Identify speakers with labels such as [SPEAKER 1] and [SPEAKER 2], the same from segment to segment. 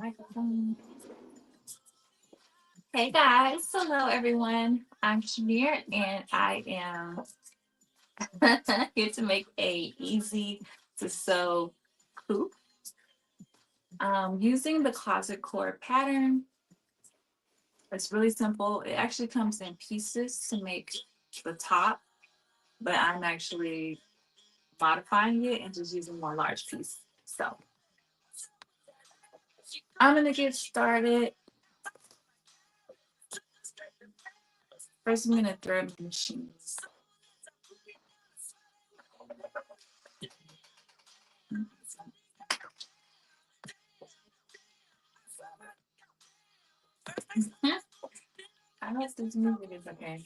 [SPEAKER 1] Microphone. Hey guys, hello everyone. I'm Shamir and I am here to make a easy to sew coupe. Using the closet core pattern, it's really simple. It actually comes in pieces to make the top, but I'm actually modifying it and just using one large piece. So I'm gonna get started. First, I'm gonna thread my machines. I hope this movie is okay.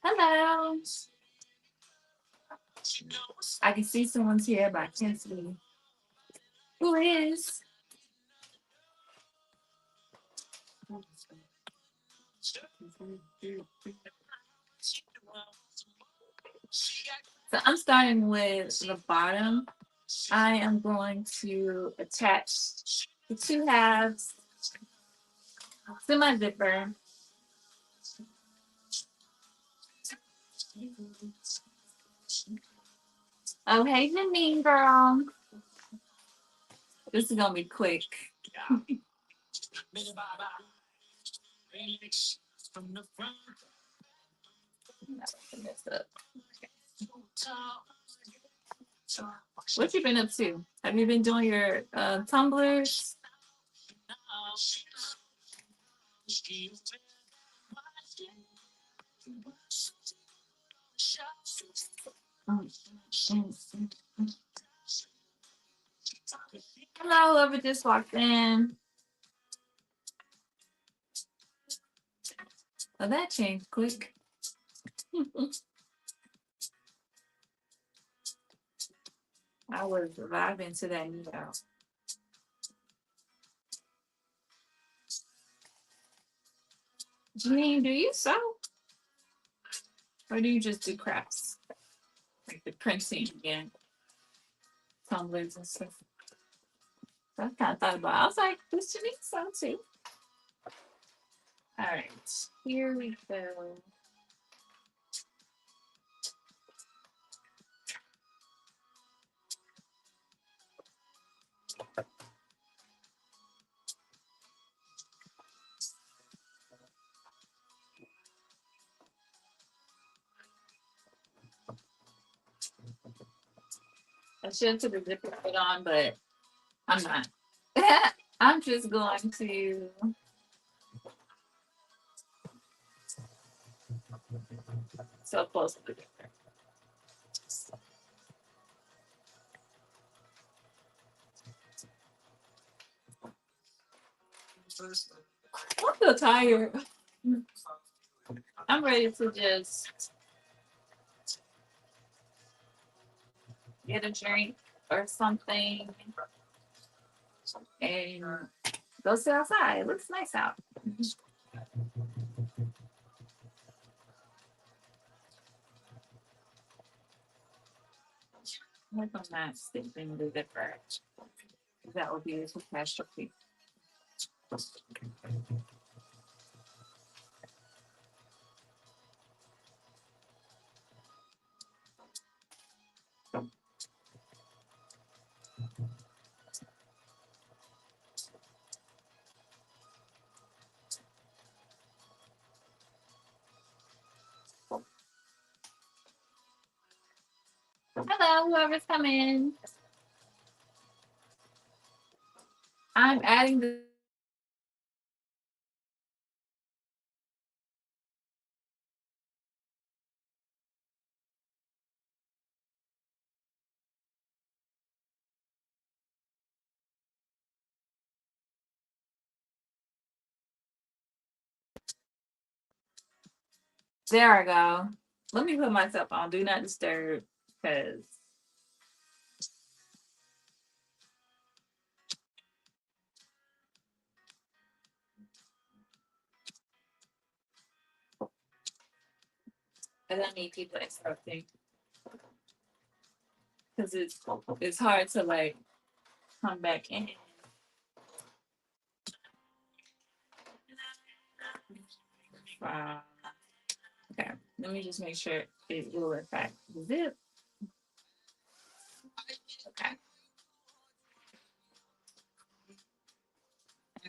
[SPEAKER 1] Hello. I can see someone's here, but I can't see who it is. So I'm starting with the bottom. I am going to attach the two halves to my zipper. Oh, hey, Janine, girl. This is gonna be quick. What you been up to? Have you been doing your tumblers? Hello, whoever just walked in. Oh, that changed quick. I was vibing to that email. Janine, do you sew? Or do you just do crafts? Like the printing and tumblers and stuff. I kind of thought about it. I was like, this Janine sew too. All right, here we go. I should have took a zipper put on, but I'm not. I'm just going to so close to the zipper. I'm so tired. I'm ready to just get a drink or something and go sit outside. It looks nice out. I hope I'm not sticking the zipper. That would be a catastrophe. Hello, whoever's coming. I'm adding the There I go. Let me put myself on do not disturb because I don't need people interrupting because it's hard to like come back in. Wow. Okay, let me just make sure it will in fact zip. Okay,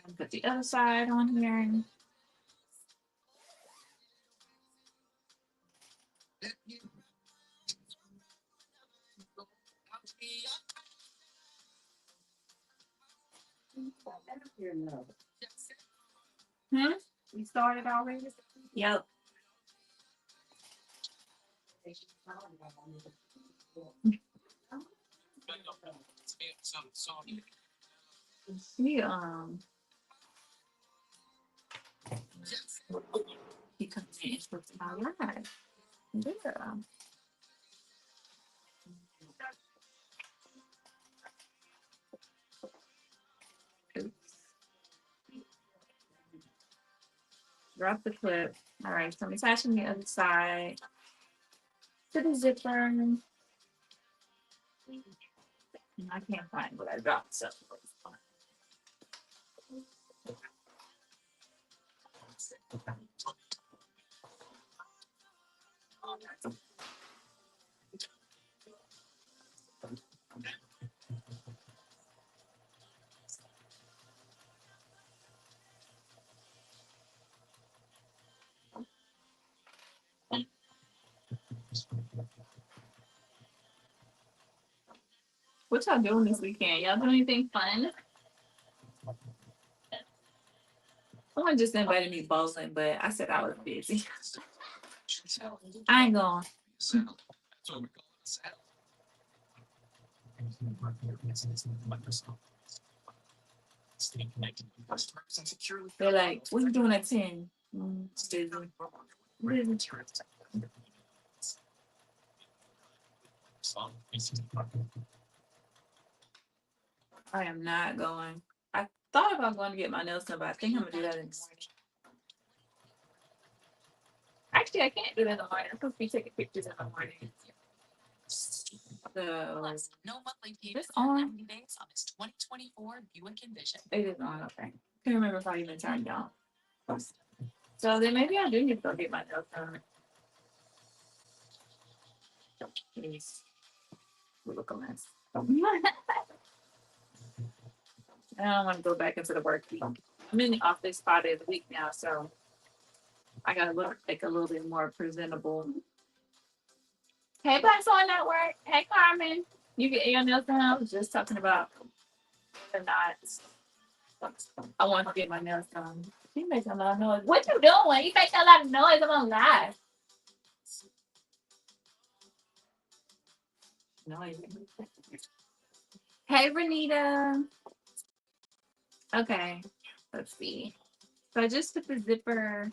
[SPEAKER 1] and put the other side on here. Hmm? You started already? Yep. He he comes in and puts my live. Yeah. Drop the clip. All right, so I'm attaching the other side to the zipper. And I can't find what I dropped, so what y'all doing this weekend? Y'all doing anything fun? Someone just invited me bowling, but I said I was busy. I ain't going. They're like, what are you doing at 10? Busy. Busy. I am not going. I thought about going to get my nails done, but I think I'm gonna do that in the morning. Actually, I can't do that in the morning. I'm supposed to be taking pictures in the morning. So this on? It is on, okay. Can't remember if I even turned on. So then maybe I do need to go get my nails done. Please. Look a mess. I don't want to go back into the work week. I'm in the office 5 days a week now, so I gotta look like a little bit more presentable. Hey, Black Soul Network. Hey, Carmen. You get your nails done. I was just talking about the knots. I want to get my nails done. She makes a lot of noise. What you doing? You make a lot of noise. I'm on live. Noise. Hey, Renita. Okay, let's see. So I just put the zipper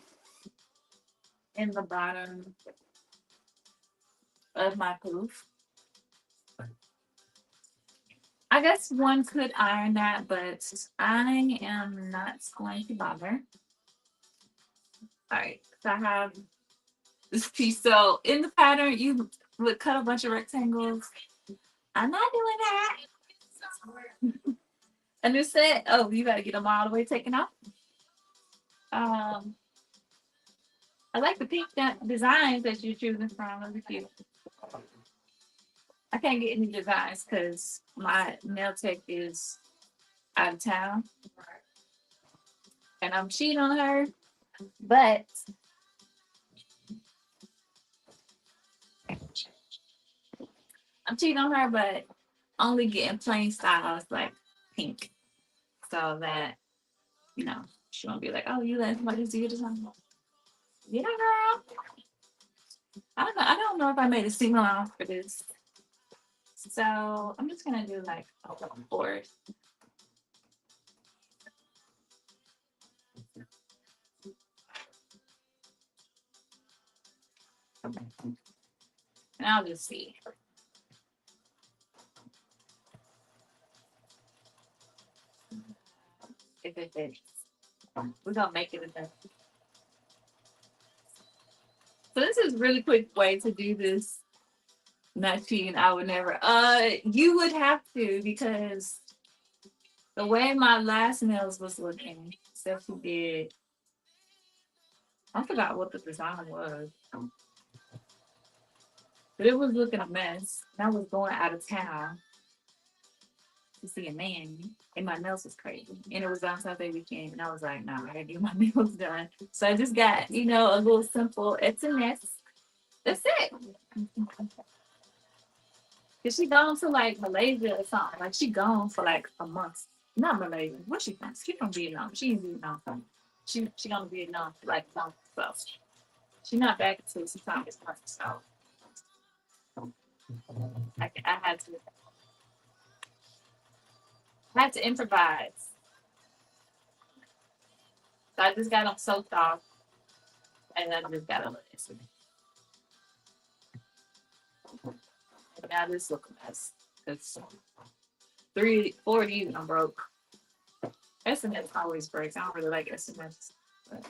[SPEAKER 1] in the bottom of my poof. I guess one could iron that, but I am not going to bother. All right, so I have this piece. So in the pattern, you would cut a bunch of rectangles. I'm not doing that. And it said, oh, you got to get them all the way taken off. I like the pink designs that you're choosing from. Those are cute. I can't get any designs because my nail tech is out of town. And I'm cheating on her. But I'm cheating on her, but only getting plain styles like pink. So that, you know, she won't be like, oh, you let somebody do your design. Yeah, girl. I don't know if I made a single out for this. So I'm just gonna do like a board. And I'll just see if it fits. We're gonna make it enough. So this is a really quick way to do this. Not cheating, I would never. You would have to because the way my last nails was looking, Stephanie did. I forgot what the design was, but it was looking a mess. And I was going out of town to see a man, and my nails was crazy. And it was on Saturday weekend, and I was like, nah, I gotta get my nails done. So I just got, a little simple SNS. That's it. Cause she gone to like Malaysia or something. Like she gone for like a month. Not Malaysia. Where she from? She from Vietnam. She in Vietnam. She gonna be Vietnam for like a month. So she not back until sometime this month. So I had to improvise. So I just got them soaked off, and I just got a little incident. Now this look a mess. It's 4 of these I'm broke. SMS always breaks. I don't really like SMS. But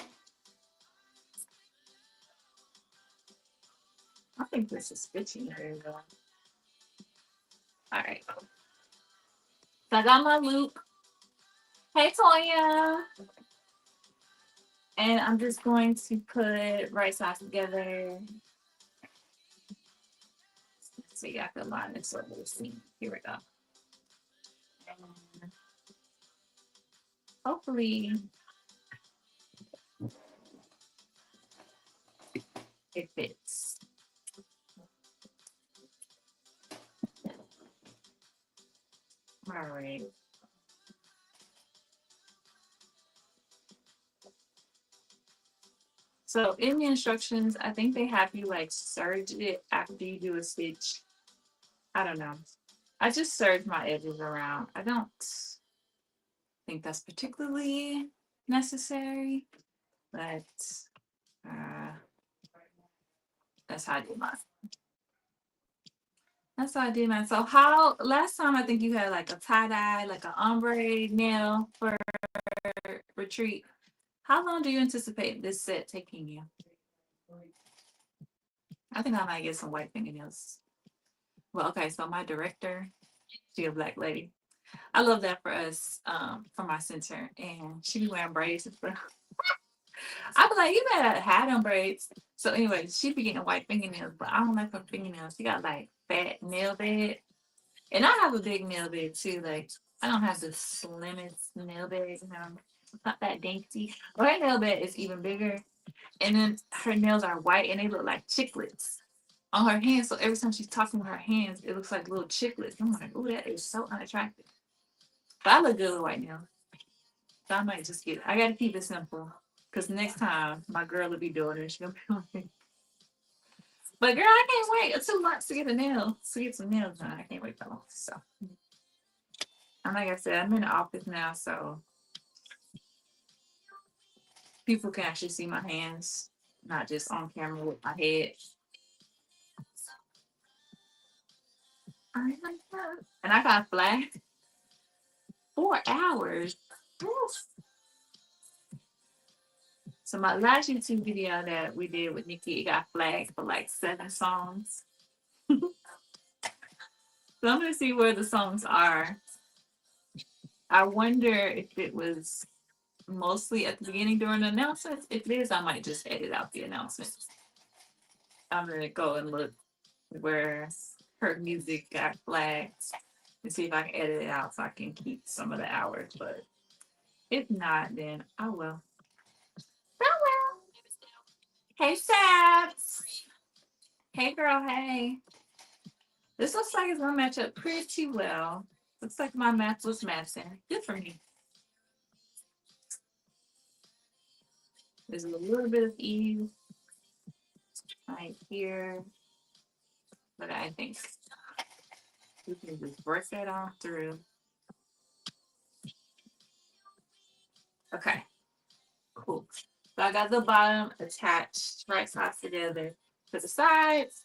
[SPEAKER 1] I think this is stitching here though. All right. So I got my loop. Hey Toya. And I'm just going to put right sides together. So you have to line this up with the seam. Here we go. And hopefully it fits. All right. So in the instructions, I think they have you like serge it after you do a stitch. I don't know. I just serge my edges around. I don't think that's particularly necessary, but that's how I do mine. That's how I did mine. So how last time I think you had like a tie-dye, like an ombre nail for retreat. How long do you anticipate this set taking you? I think I might get some white fingernails. Well, okay, so my director, she a black lady. I love that for us, for my center. And she be wearing braids and stuff. I be like, you better have them braids. So anyway, she be getting white fingernails, but I don't like her fingernails. She got like fat nail bed. And I have a big nail bed too. Like I don't have the slimmest nail bed, it's not that dainty. But her nail bed is even bigger. And then her nails are white and they look like chiclets on her hands. So every time she's talking with her hands, it looks like little chiclets. I'm like, oh, that is so unattractive. But I look good with white nails. So I might just I gotta keep it simple. Because next time my girl will be doing it, she's gonna be like, but girl, I can't wait 2 months to get some nails done. I can't wait that long. So and like I said, I'm in the office now, so people can actually see my hands, not just on camera with my head. And I got flagged 4 hours. Oof. So my last YouTube video that we did with Nikki, it got flagged for like 7 songs. So I'm gonna see where the songs are. I wonder if it was mostly at the beginning during the announcements. If it is, I might just edit out the announcements. I'm gonna go and look where her music got flagged and see if I can edit it out so I can keep some of the hours. But if not, then I will. Hey, Sabs. Hey, girl. Hey. This looks like it's gonna match up pretty well. Looks like my math was matching. Good for me. There's a little bit of ease right here, but I think we can just work that on through. Okay, cool. So I got the bottom attached, right sides together. to the sides.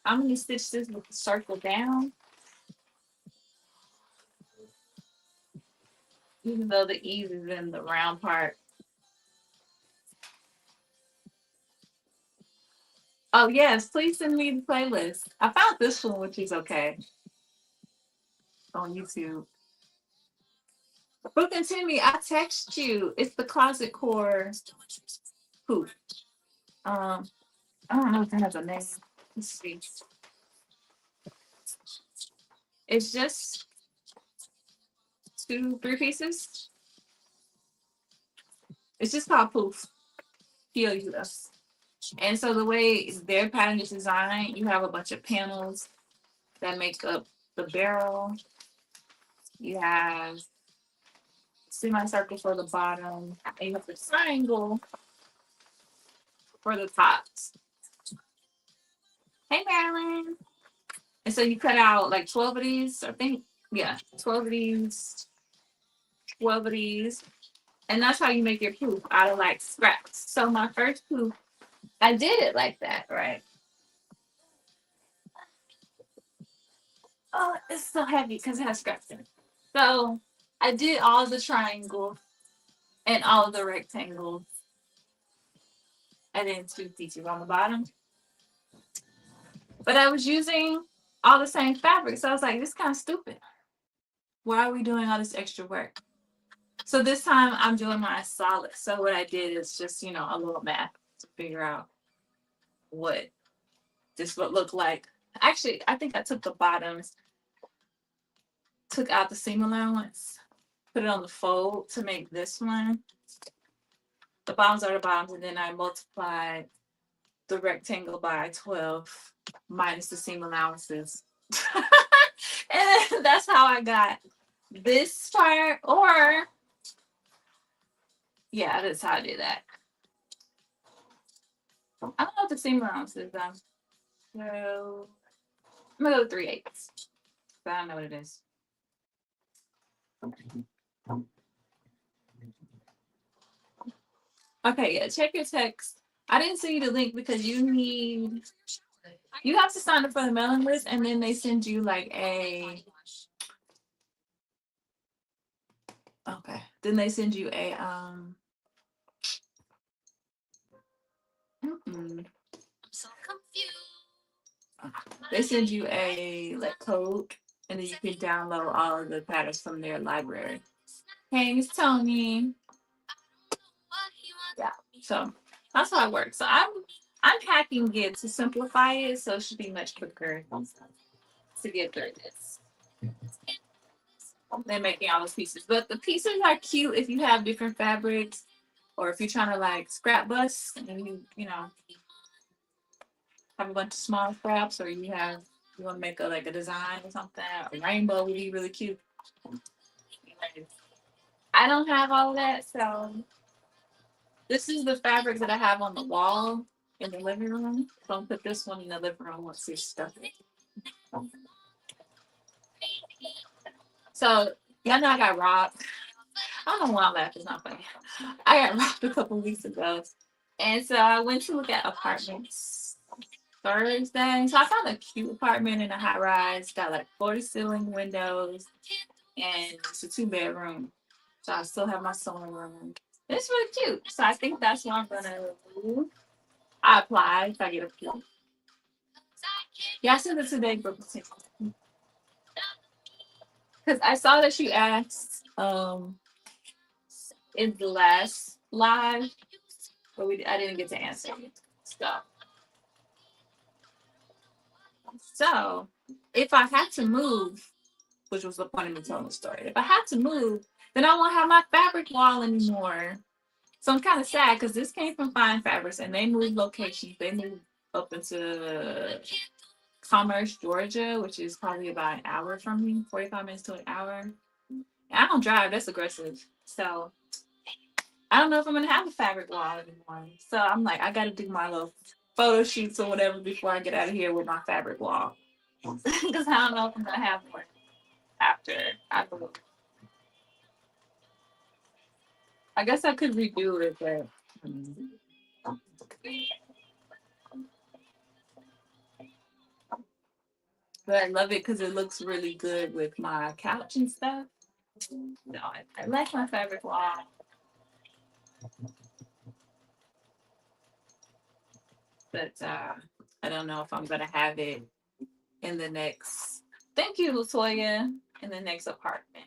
[SPEAKER 1] I'm going to stitch this with the circle down, even though the ease is in the round part. Oh, yes, please send me the playlist. I found this one, which is okay, on YouTube. Brooke and Timmy, I text you. It's the Closet Core Pouf. I don't know if it has a name. Let's see. It's just 3 pieces. It's just called Pouf. P-O-U-F. And so the way their pattern is designed, you have a bunch of panels that make up the barrel. You have semicircle for the bottom, and you have the triangle for the tops. Hey, Marilyn. And so you cut out like 12 of these, I think. Yeah, 12 of these, 12 of these. And that's how you make your pouf, out of like scraps. So my first pouf, I did it like that, right? Oh, it's so heavy because it has scraps in it. So I did all the triangles and all of the rectangles. And then 2 pieces on the bottom. But I was using all the same fabric. So I was like, this is kind of stupid. Why are we doing all this extra work? So this time I'm doing my solid. So what I did is just, a little math to figure out what this would look like. Actually, I think I took the bottoms, took out the seam allowance, put it on the fold to make this one. The bottoms are the bottoms, and then I multiplied the rectangle by 12 minus the seam allowances. And that's how I got this part, or yeah, that's how I did that. I don't know what the seam allowance is though. So I'm gonna go 3/8. But I don't know what it is. Okay, yeah, check your text. I didn't send you the link because you have to sign up for the mailing list, and then they send you like then they send you a they send you a like code, and then you can download all of the patterns from their library. Hey, it's Tony. Yeah, so that's how it works. So I'm hacking it to simplify it, so it should be much quicker to get through this than making all those pieces. But the pieces are cute if you have different fabrics, or if you're trying to like scrap bust and you have a bunch of small scraps, or you want to make a design or something. A rainbow would be really cute. I don't have all of that, so this is the fabric that I have on the wall in the living room. So I'll put this one in the living room once it's stuff. So y'all know I got robbed. I don't know why I'm laughing. It's not funny. I got robbed a couple weeks ago, and so I went to look at apartments Thursday. So I found a cute apartment in a high rise. Got like 40 ceiling windows, and it's a 2-bedroom. So I still have my sewing room. It's really cute. So I think that's what I'm gonna do. I apply if I get a cute. Yeah, I sent it today, but because I saw that you asked in the last live, but I didn't get to answer it. So if I had to move, which was the point of me telling the story, if I had to move, then I won't have my fabric wall anymore. So I'm kind of sad because this came from Fine Fabrics, and they moved locations. They moved up into Commerce, Georgia, which is probably about an hour from me, 45 minutes to an hour. And I don't drive. That's aggressive. So I don't know if I'm going to have a fabric wall anymore. So I'm like, I got to do my little photo shoots or whatever before I get out of here with my fabric wall. Because I don't know if I'm going to have one after I move. I guess I could redo it, but But I love it because it looks really good with my couch and stuff. No, I like my fabric wall, but I don't know if I'm gonna have it in the next. Thank you, Latoya. In the next apartment.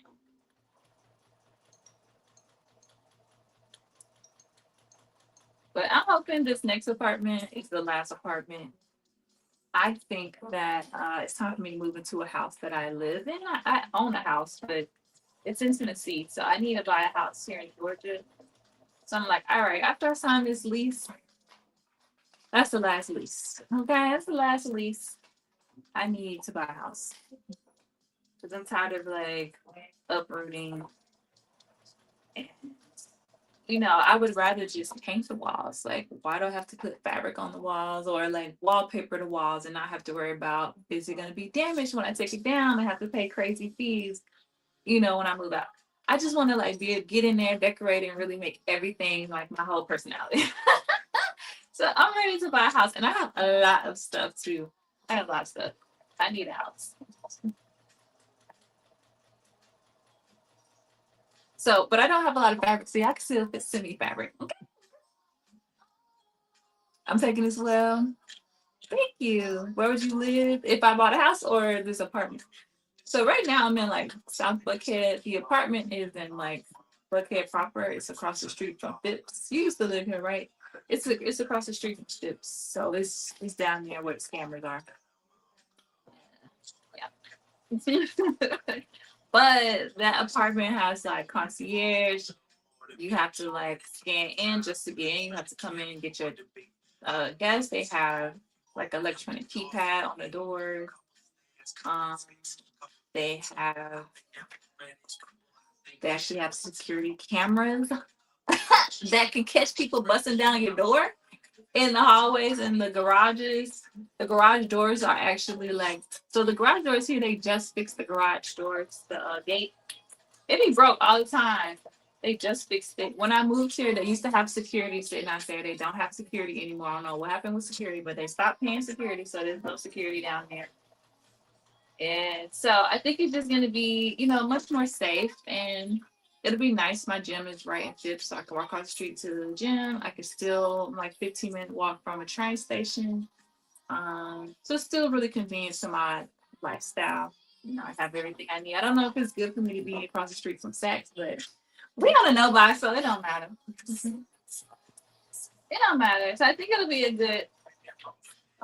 [SPEAKER 1] But I'm hoping this next apartment is the last apartment. I think that it's time for me to move into a house that I live in. I own a house, but it's in Tennessee, so I need to buy a house here in Georgia. So I'm like, all right, after I sign this lease, that's the last lease. Okay, that's the last lease. I need to buy a house because I'm tired of like uprooting. And, I would rather just paint the walls. Like, why do I have to put fabric on the walls or like wallpaper the walls and not have to worry about is it going to be damaged when I take it down and have to pay crazy fees, when I move out. I just want to like get in there, decorate, and really make everything like my whole personality. So I'm ready to buy a house, and I have a lot of stuff too. I have a lot of stuff. I need a house. So, but I don't have a lot of fabric. See, I can still fit semi fabric. Okay. I'm taking this well. Thank you. Where would you live if I bought a house or this apartment? So right now I'm in like South Buckhead. The apartment is in like Buckhead proper. It's across the street from Phipps. You used to live here, right? It's across the street from Phipps. So it's down there where the scammers are. Yeah. But that apartment has like concierge. You have to like scan in just to get in. You have to come in and get your gas. They have like electronic keypad on the door. Um, they have they actually have security cameras that can catch people busting down your door in the hallways and the garages. The garage doors are actually like so. The garage doors here, they just fixed the garage doors. The gate it be broke all the time. They just fixed it. When I moved here, they used to have security sitting out there. They don't have security anymore. I don't know what happened with security, but they stopped paying security, so there's no security down there. And so I think it's just gonna be, much more safe and it'll be nice. My gym is right in Phipps, so I can walk across the street to the gym. I can still like 15-minute walk from a train station. So it's still really convenient to my lifestyle. I have everything I need. I don't know if it's good for me to be across the street from Saks, but we don't know by, so it don't matter. It don't matter. So I think it'll be a good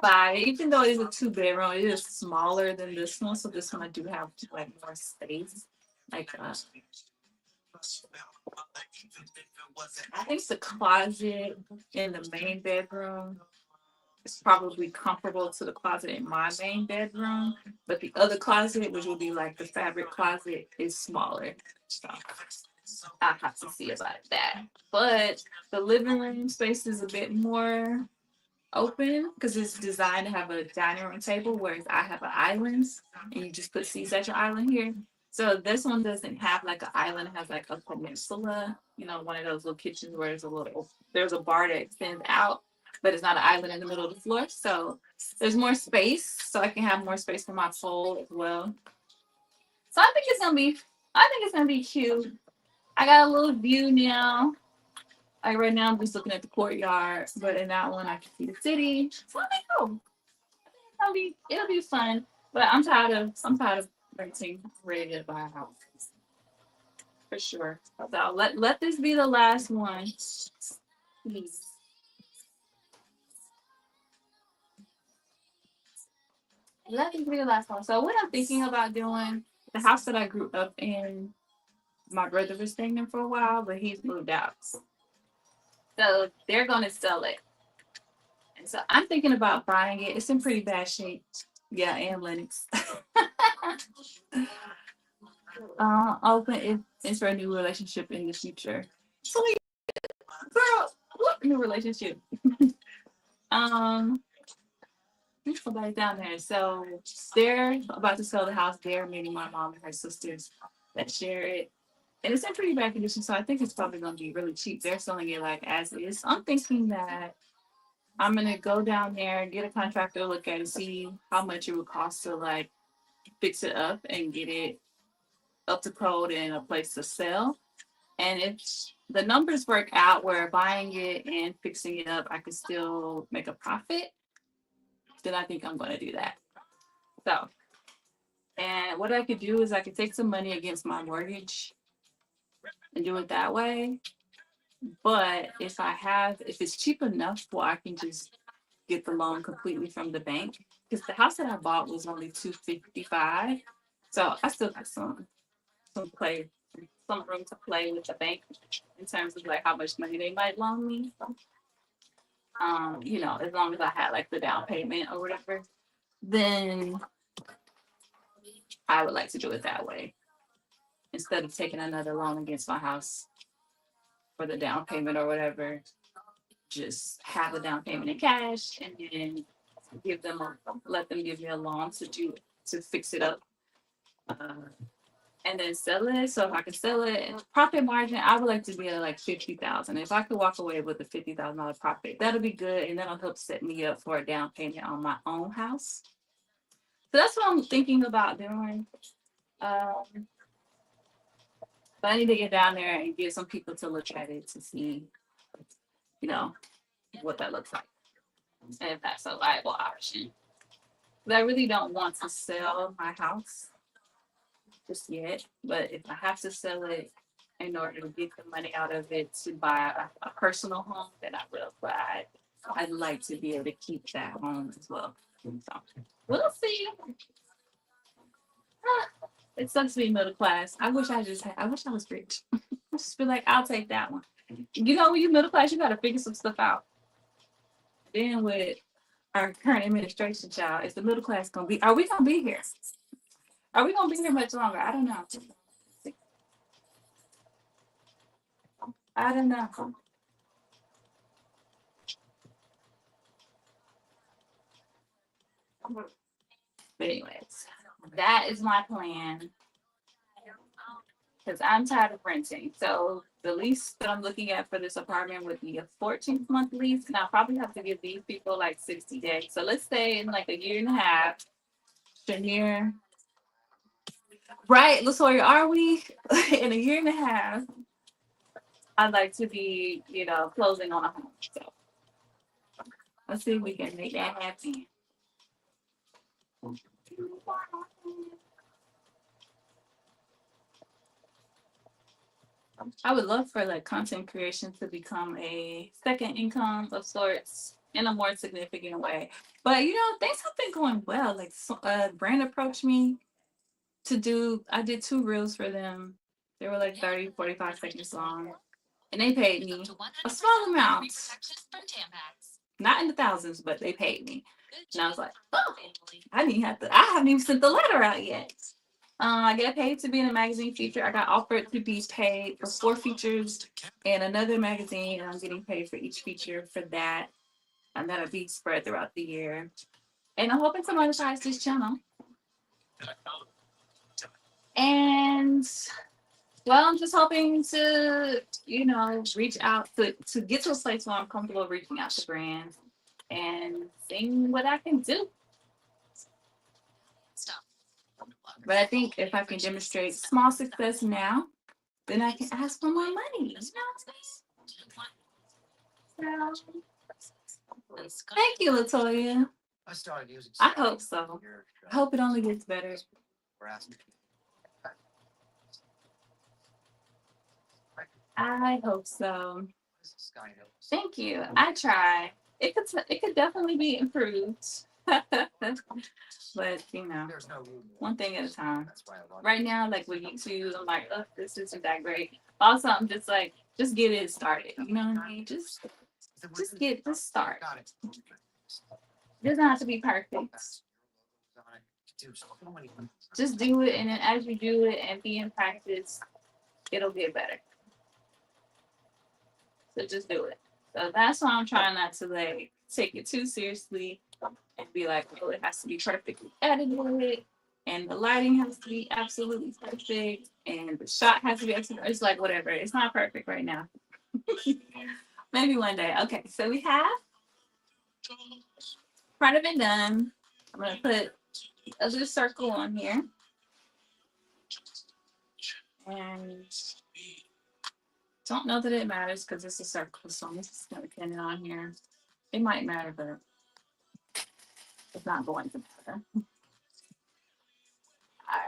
[SPEAKER 1] buy. Even though it's a 2-bedroom, it is smaller than this one. So this one I do have like more space. Like I think the closet in the main bedroom is probably comparable to the closet in my main bedroom, but the other closet, which will be like the fabric closet, is smaller. So I have to see about that. But the living room space is a bit more open because it's designed to have a dining room table, whereas I have an island and you just put seats at your island here. So this one doesn't have like an island, it has like a peninsula, one of those little kitchens where there's a bar that extends out, but it's not an island in the middle of the floor. So there's more space, so I can have more space for my pole as well. So I think it's gonna be cute. I got a little view now. Like right now, I'm just looking at the courtyard, but in that one, I can see the city. So I think, it'll be fun. But I'm tired of renting, ready to buy a house for sure. So let this be the last one, please. Let this be the last one. So what I'm thinking about doing, the house that I grew up in, my brother was staying there for a while, but he's moved out. So they're gonna sell it. And so I'm thinking about buying it. It's in pretty bad shape. Yeah, and Linux. Open it is for a new relationship in the future. So, girl, what new relationship? Somebody down there. So they're about to sell the house. They're meeting my mom and her sisters that share it. And it's in pretty bad condition. So I think it's probably going to be really cheap. They're selling it like as is. I'm thinking that I'm going to go down there and get a contractor to look at it, see how much it would cost to like fix it up and get it up to code and a place to sell. And if the numbers work out where buying it and fixing it up, I could still make a profit, then I think I'm going to do that. So, and what I could do is I could take some money against my mortgage and do it that way. But if it's cheap enough where I can just get the loan completely from the bank, because the house that I bought was only 255, so I still got some play, some room to play with the bank in terms of like how much money they might loan me. As long as I had like the down payment or whatever, then I would like to do it that way instead of taking another loan against my house for the down payment or whatever. Just have the down payment in cash and then let them give me a loan to fix it up, and then sell it. So if I can sell it, profit margin, I would like to be at like 50,000. If I could walk away with a $50,000 profit, that'll be good, and that'll help set me up for a down payment on my own house. So that's what I'm thinking about doing. But I need to get down there and get some people to look at it to see, what that looks like and if that's a viable option. But I really don't want to sell my house just yet. But if I have to sell it in order to get the money out of it to buy a personal home, then I will. But I'd like to be able to keep that home as well. So we'll see. It sucks being middle class. I wish I was rich. I just feel like I'll take that one. When you middle class, you gotta figure some stuff out. Then with our current administration, child, is the middle class gonna be? Are we gonna be here? Are we gonna be here much longer? I don't know. I don't know. But anyways, that is my plan. Because I'm tired of renting. So the lease that I'm looking at for this apartment would be a 14th-month lease, and I'll probably have to give these people like 60 days. So let's say in like a year and a half, Shanier. Right, Latoya, are we in a year and a half? I'd like to be, closing on a home. So let's see if we can make that happen. I would love for like content creation to become a second income of sorts in a more significant way. But things have been going well. Like a brand approached me I did 2 reels for them. They were like 30, 45 seconds long. And they paid me a small amount. Not in the thousands, but they paid me. And I was like, oh, I haven't even sent the letter out yet. I get paid to be in a magazine feature. I got offered to be paid for 4 features in another magazine, and I'm getting paid for each feature for that. And that'll be spread throughout the year. And I'm hoping to monetize this channel. And well, I'm just hoping to, reach out to get to a place where I'm comfortable reaching out to brands and seeing what I can do. But I think if I can demonstrate small success now, then I can ask for more money. Thank you, Latoya. I hope so. I hope it only gets better. I hope so. Thank you. I try. It could definitely be improved. But one thing at a time. Right now, like with YouTube, I'm like, oh, this isn't that great. Also, I'm just like, just get it started. You know what I mean? Just start. It doesn't have to be perfect. Just do it, and then as you do it and be in practice, it'll get better. So just do it. So that's why I'm trying not to like take it too seriously and be like, oh, it has to be perfectly edited, and the lighting has to be absolutely perfect, and the shot has to be absolutely. It's like whatever. It's not perfect right now. Maybe one day. Okay, so we have part of it done. I'm gonna put other circle on here. And don't know that it matters because it's a circle, so I'm just gonna pin it on here. It might matter, but it's not going to matter. All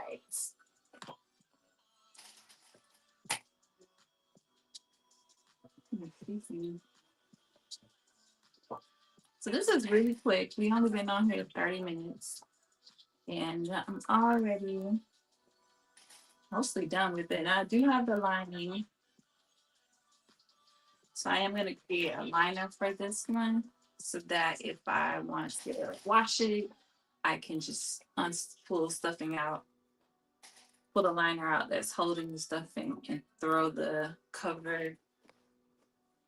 [SPEAKER 1] right. So this is really quick. We only been on here 30 minutes. And I'm already mostly done with it. I do have the lining. So I am going to create a liner for this one so that if I want to wash it, I can just pull stuffing out, pull the liner out that's holding the stuffing and throw the cover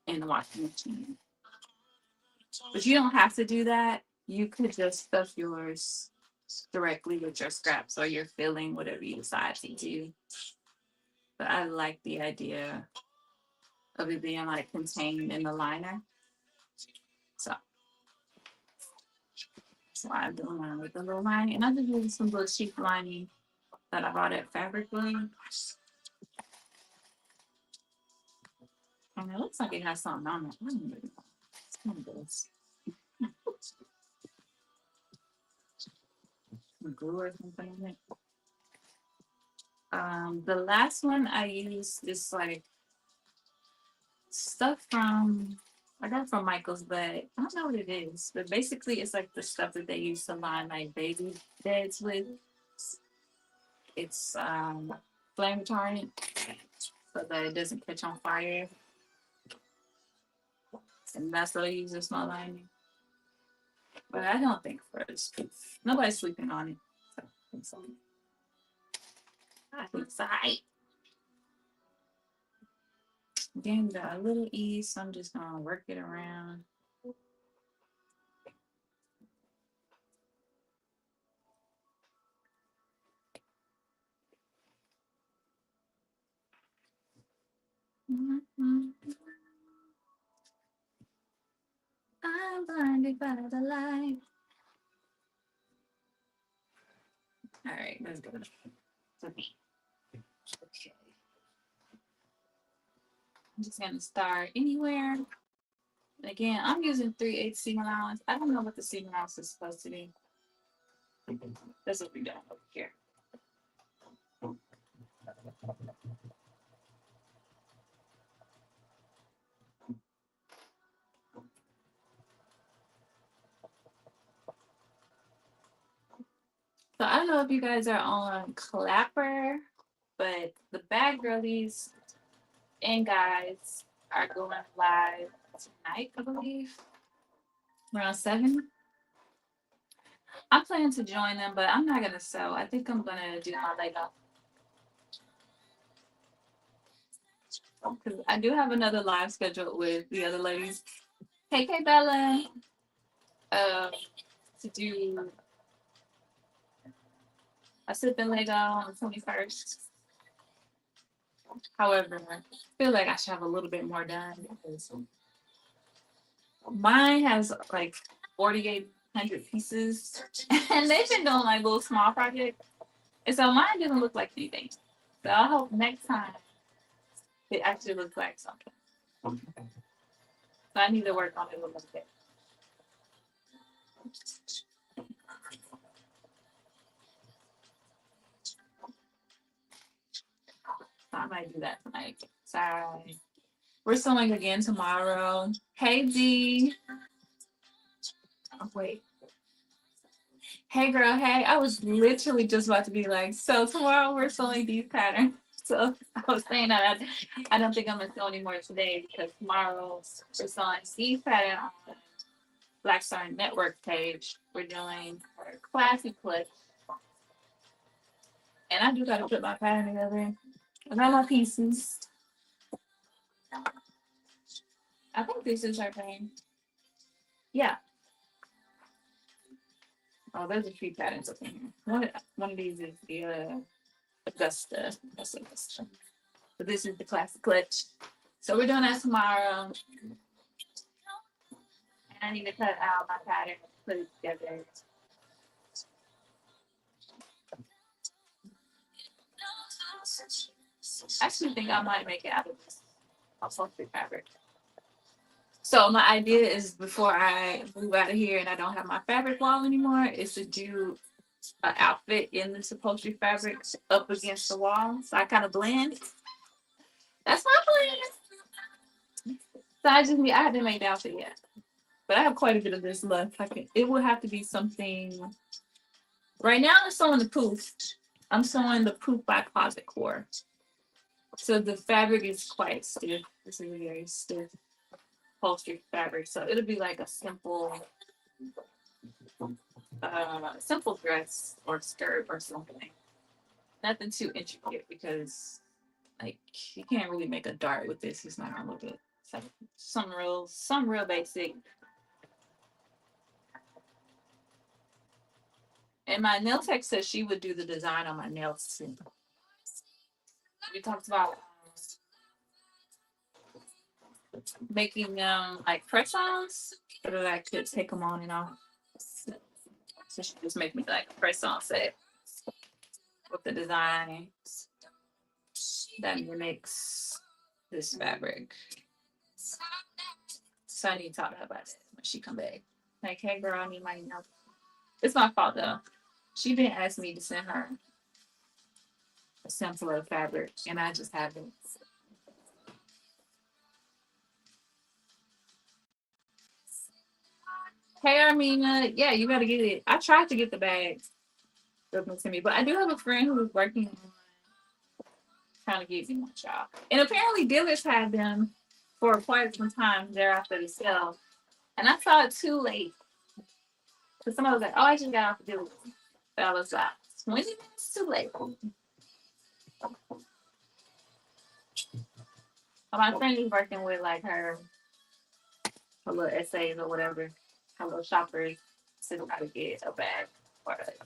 [SPEAKER 1] in the washing machine. But you don't have to do that. You could just stuff yours directly with your scraps or your filling, whatever you decide to do. But I like the idea of it being like contained in the liner. So that's why I'm doing mine with the little lining. And I'm just using some little cheap lining that I bought at Fabric Glue. And it looks like it has something on it. I don't really know. It's kind of good. Some glue or something in it. The last one I used is like stuff from I got it from Michael's, but I don't know what it is. But basically, it's like the stuff that they use to line like baby beds with. It's flame retardant so that it doesn't catch on fire, and that's what I use as my lining. But I don't think for this Pouf. Nobody's sleeping on it, so I think it's alright. Again, got a little ease, so I'm just gonna work it around. I'm blinded by the light. All right, let's go. Okay. I'm just gonna start anywhere. Again, I'm using 3/8 seam allowance. I don't know what the seam allowance is supposed to be. That's what we got over here. So I don't know if you guys are on Clapper, but the Bad Girlies and guys are going live tonight, I believe, around 7. I'm planning to join them, but I'm not gonna sew. I think I'm gonna do my Lego. Because I do have another live scheduled with the other ladies. Hey, Bella. To do a sip and Lego on the 21st. However, I feel like I should have a little bit more done because mine has like 4,800 pieces, and they've been doing like little small projects, and so mine didn't look like anything. So I hope next time it actually looks like something. So I need to work on it a little bit. So I might do that tonight. Sorry. We're sewing again tomorrow. Hey D. Oh, wait. Hey girl, hey. I was literally just about to be like, so tomorrow we're sewing these patterns. So I was saying that I don't think I'm gonna sew anymore today because tomorrow we're sewing these patterns on the Black Star Network page. We're doing our classy clutch. And I do gotta put my pattern together. I got my pieces. I think this is our pattern. Yeah. Oh, there's a few patterns up in here. One of these is the Augusta. That's Augusta. But this is the classic clutch. So we're doing that tomorrow. And I need to cut out my pattern and put it together. I actually think I might make it out of this upholstery fabric. So my idea is before I move out of here and I don't have my fabric wall anymore, is to do an outfit in this upholstery fabric up against the wall. So I kind of blend. That's my plan. So I haven't made the outfit yet. But I have quite a bit of this left. It will have to be something. Right now I'm sewing the Pouf. I'm sewing the Pouf by Closet Core. So the fabric is quite stiff. This is a very stiff upholstery fabric. So it'll be like a simple dress or skirt or something. Nothing too intricate because like you can't really make a dart with this. It's not gonna look good. So some real basic. And my nail tech says she would do the design on my nails too. We talked about making them like press-ons so that I could take them on and off. So she just make me like a press-on set with the design that mimics this fabric. So I need to talk to her about it when she come back. Like, hey girl, I need my nails. It's my fault though. She didn't ask me to send her a sample of fabric, and I just haven't. Hey Armina, yeah, you gotta get it. I tried to get the bag open to me, but I do have a friend who is working on trying to get me one shop. And apparently dealers had them for quite some time thereafter to sell. And I saw it too late. Because somebody was like, oh, I just got off the dealer. But I was like, 20 minutes too late. But my friend is working with like her little essays or whatever, her little shoppers to try to get a bag for it.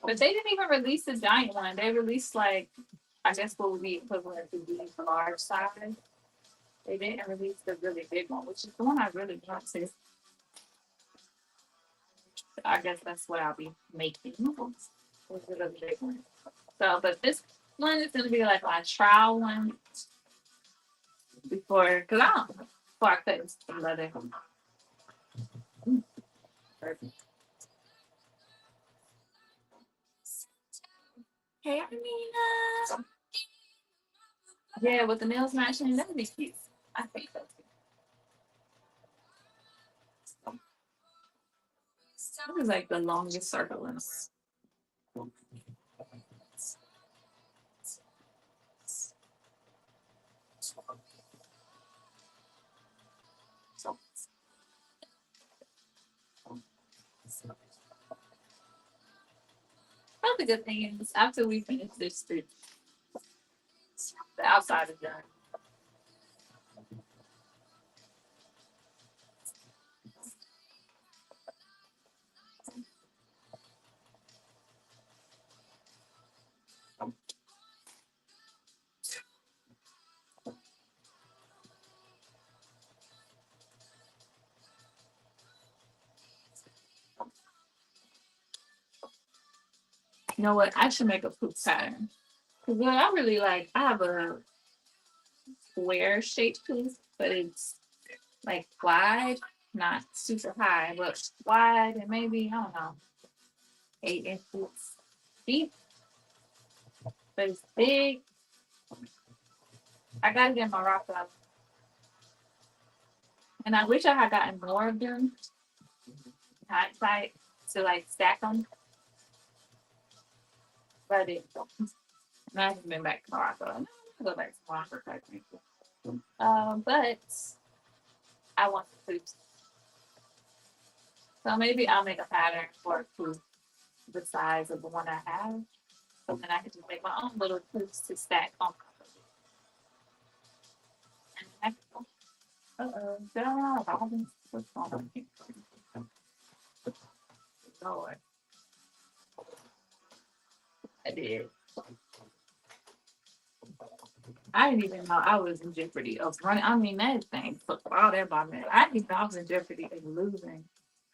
[SPEAKER 1] But they didn't even release the giant one. They released like, I guess what would be equivalent to the large size. They didn't release the really big one, which is the one I really want to. I guess that's what I'll be making. It's a really big one. So, but this one is gonna be like my trial one before, cause I don't before I cut into the leather. Perfect. Hey, Armina. Yeah, with the nails matching, that would be cute. I think that's cute. This is like the longest circle in the world. Well, the good thing is after we finish this, the outside is done. You know what? I should make a poop pattern. Cause what I really like, I have a square shaped poop, but it's like wide, not super high, but wide and maybe, I don't know, 8 inches deep, but it's big. I got it in Morocco. And I wish I had gotten more of them in hindsight to like stack them. But it, and I haven't been back to Morocco. I'm gonna go back to Morocco, quite frankly. But I want the poops. So maybe I'll make a pattern for a poop the size of the one I have. So then I can just make my own little poops to stack on top of it. Uh-oh. Did I run out of bobbins? What's wrong with me? Lord. I did. I didn't even know I was in jeopardy of running. I mean, that thing took all that bobbin. I didn't know I was in jeopardy of losing.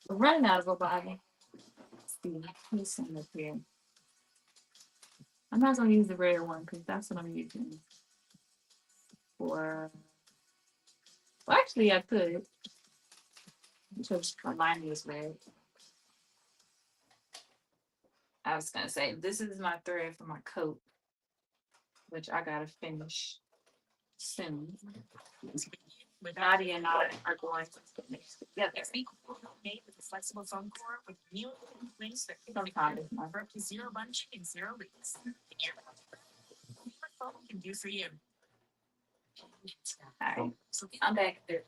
[SPEAKER 1] Running out of a bobbin. See, he's sitting up here. I'm not gonna use the red one because that's what I'm using for. Well, actually, I could just remind me is red. I was gonna say this is my thread for my coat, which I gotta finish soon. Nadia and I are going to finish together. Made with a flexible foam core with new wings that sometime this month. Zero bunch and zero leaks. Foam can do for you. All right, I'm back there.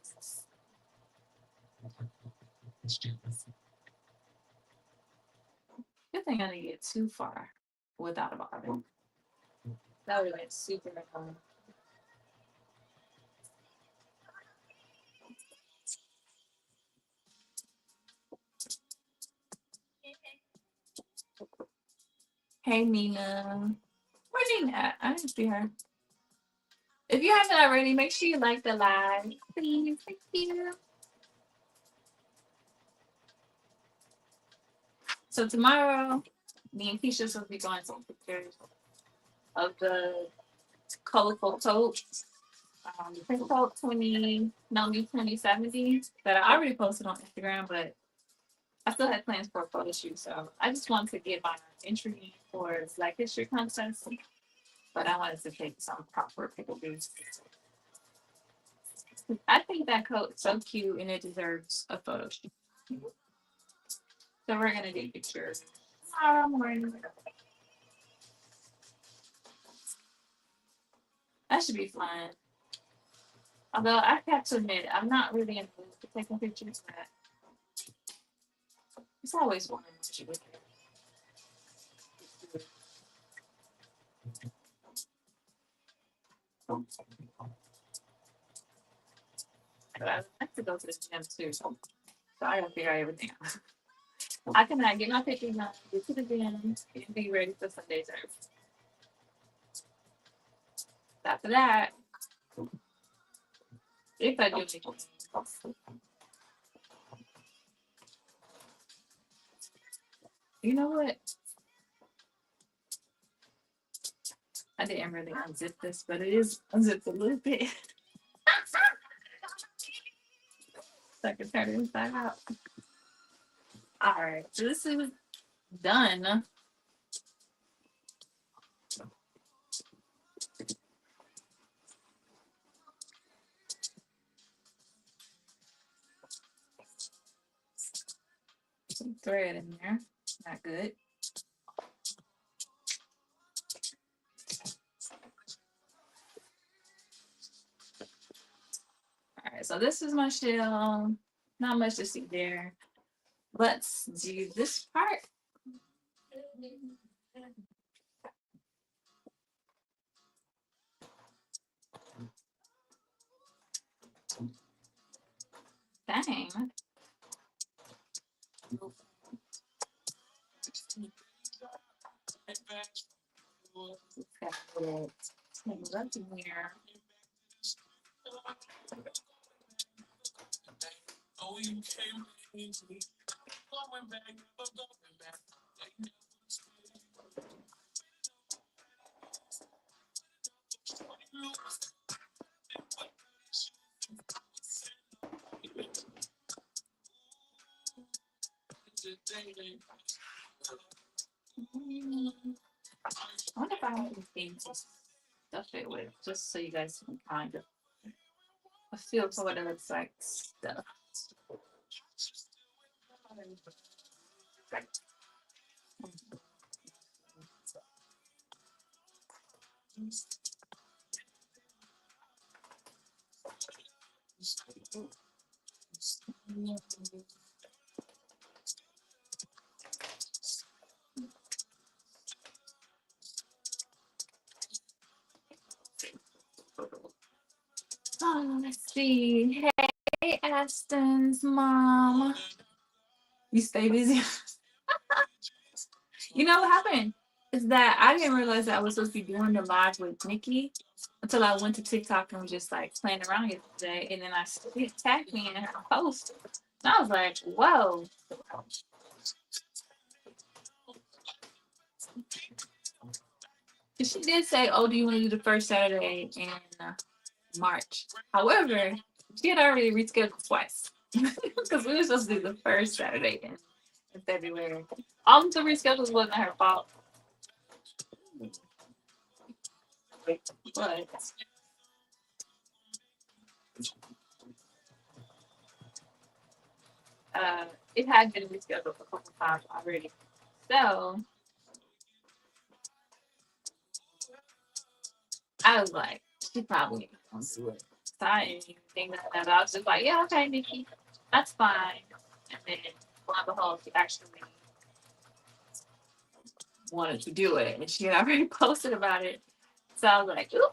[SPEAKER 1] Good thing I didn't get too far without a bottle. That would have been super fun. Hey Nina. Where's Nina at? I didn't see her. If you haven't already, make sure you like the live. Please, thank you. So tomorrow, me and Keisha will be going to pictures of the colorful coat. The coat 2070 that I already posted on Instagram, but I still had plans for a photo shoot. So I just wanted to get my entry for Black History contest, but I wanted to take some proper pictures. I think that coat's so cute and it deserves a photo shoot. So we're gonna do pictures tomorrow morning. That should be fun. Although I have to admit, I'm not really in the mood for taking pictures, but it's always fun to shoot. But I like to go to the gym too, so I gotta figure out everything out. I cannot get my pictures done, get to the gym, and be ready for Sunday service. After that, if I do make it, you know what? I didn't really unzip this, but it is unzipped a little bit. So I can turn it inside out. All right, so this is done. Some thread in there, not good. All right, so this is my shell. Not much to see there. Let's do this part. Dang. Up in here. I wonder if I have anything to stuff it with, just so you guys can kind of a feel for what it looks like. Stuff. Oh, let's see. Hey, Aston's mom. You stay busy. You know what happened? Is that I didn't realize that I was supposed to be doing the live with Nikki until I went to TikTok and was just like playing around yesterday. And then I tagged me in her post. And I was like, whoa. She did say, "Oh, do you want to do the first Saturday in March?" However, she had already rescheduled twice because we were supposed to do the first Saturday in February. All of the reschedules wasn't her fault, but uh, it had been rescheduled a couple times already. So I was like, she probably won't do it. So I didn't even think that. I was just like, yeah, okay, Nikki, that's fine. And then, lo and behold, she actually wanted to do it, and she had already posted about it. So I was like, ooh,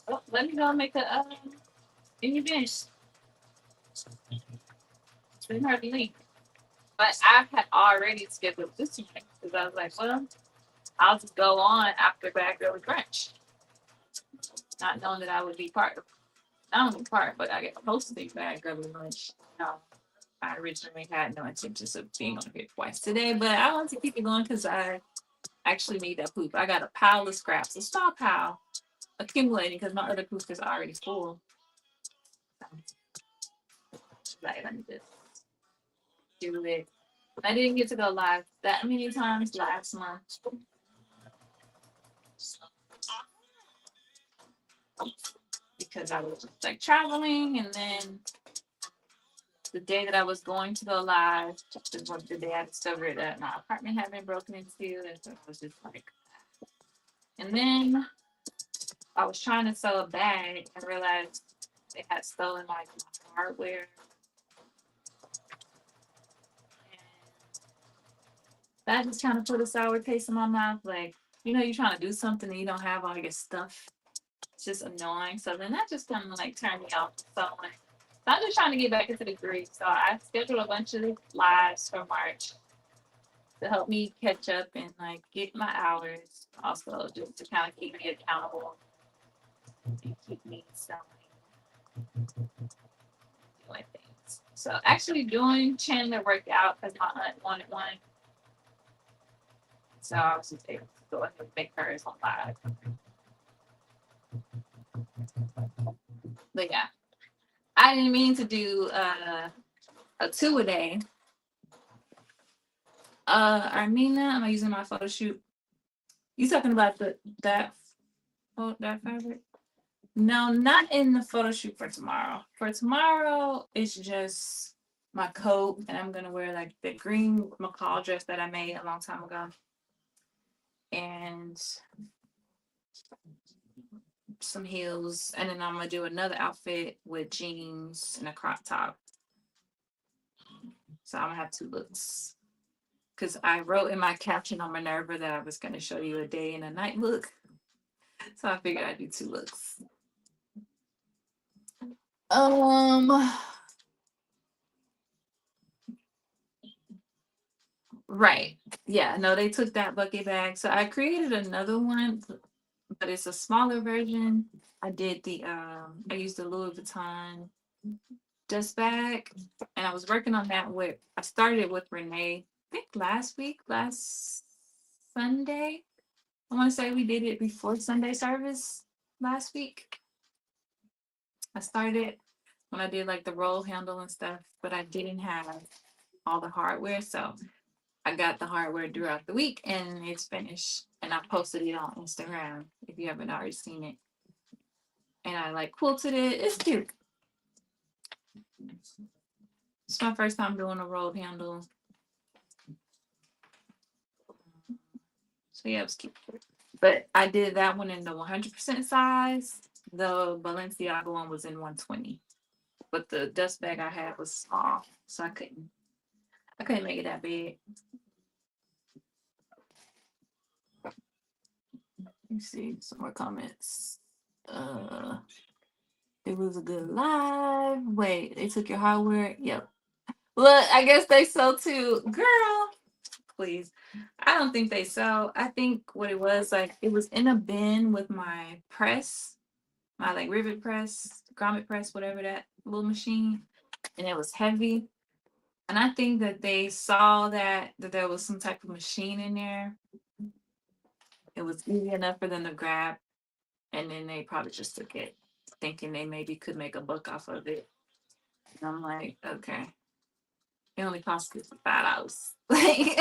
[SPEAKER 1] oh, let me go and make a in your bench. Send her the link. But I had already scheduled this one because I was like, well, I'll just go on after Bad Girl Brunch, not knowing that I would be part of, not only part, but I get hosting Bad Girl Brunch. No, I originally had no intentions of being on here twice today, but I wanted to keep it going because I actually need that poop. I got a pile of scraps, a small pile, accumulating because my other poop is already full. So, like, let me just do it. I didn't get to go live that many times last month because I was like traveling, and then the day that I was going to go live was the day I discovered that my apartment had been broken into, and so it was just like. And then I was trying to sell a bag and realized they had stolen like my hardware. And that just kind of put a sour taste in my mouth. Like, you're trying to do something and you don't have all your stuff. It's just annoying. So then that just kind of like turned me off. So like, I'm just trying to get back into the groove. So I scheduled a bunch of lives for March to help me catch up and like get my hours. Also, just to kind of keep me accountable and keep me selling, doing things. So actually doing Chandler worked out because my aunt wanted one. So I was just able to go ahead and make hers on live. But yeah, I didn't mean to do a 2 a day. Armina, am I using my photo shoot? You talking about that fabric? No, not in the photo shoot for tomorrow. For tomorrow, it's just my coat, and I'm gonna wear like the green macaw dress that I made a long time ago, and some heels, and then I'm gonna do another outfit with jeans and a crop top. So I'm gonna have 2 looks. Because I wrote in my caption on Minerva that I was gonna show you a day and a night look. So I figured I'd do 2 looks. Right. Yeah, no, they took that bucket bag. So I created another one, but it's a smaller version. I used the Louis Vuitton dust bag, and I was working on that I started with Renee, I think last Sunday. I want to say we did it before Sunday service last week. I started when I did like the roll handle and stuff, but I didn't have all the hardware. So I got the hardware throughout the week and it's finished. And I posted it on Instagram if you haven't already seen it. And I like quilted it. It's cute. It's my first time doing a roll handle. So yeah, it was cute. But I did that one in the 100% size. The Balenciaga one was in 120. But the dust bag I had was small, so I couldn't make it that big. Let me see some more comments. It was a good live. Wait, they took your hardware? Yep. Look, I guess they sell too. Girl, please. I don't think they sell. I think what it was, like, it was in a bin with my press, my like rivet press, grommet press, whatever that little machine, and it was heavy. And I think that they saw that there was some type of machine in there, it was easy enough for them to grab, and then they probably just took it, thinking they maybe could make a buck off of it. And I'm like, okay, it only cost $55. Like,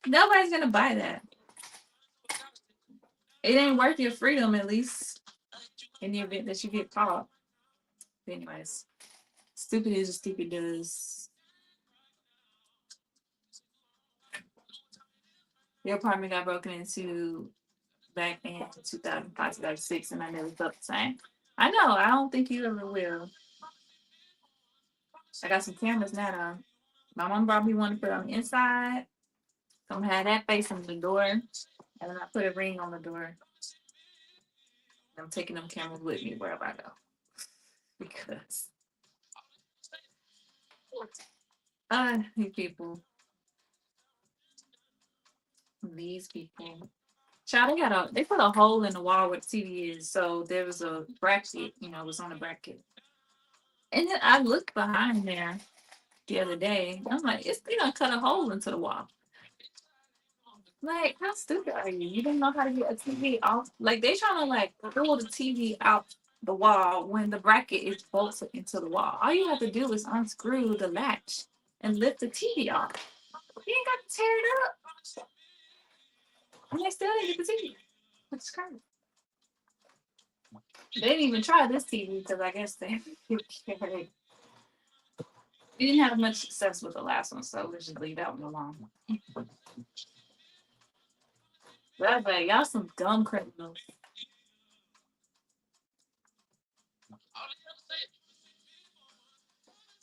[SPEAKER 1] nobody's gonna buy that. It ain't worth your freedom, at least in the event that you get caught. But anyways, stupid is what stupid does. Your apartment got broken into back in 2005, 2006, and I never felt the same. I know. I don't think you ever will. I got some cameras now, though. My mom brought me one to put on the inside. So I'm gonna have that facing the door, and then I put a ring on the door. I'm taking them cameras with me wherever I go because these people, these people. Child, they put a hole in the wall where the TV is, so there was a bracket, it was on a bracket. And then I looked behind there the other day. I'm like, it's gonna cut a hole into the wall. Like, how stupid are you? You don't know how to get a TV off. Like, they trying to like pull the TV out the wall when the bracket is bolted into the wall. All you have to do is unscrew the latch and lift the TV off. You ain't got to tear it up. And they still didn't get the TV. Which is crazy. They didn't even try this TV because I guess they didn't have much success with the last one, so let's just leave that one alone. But like, y'all some dumb criminals.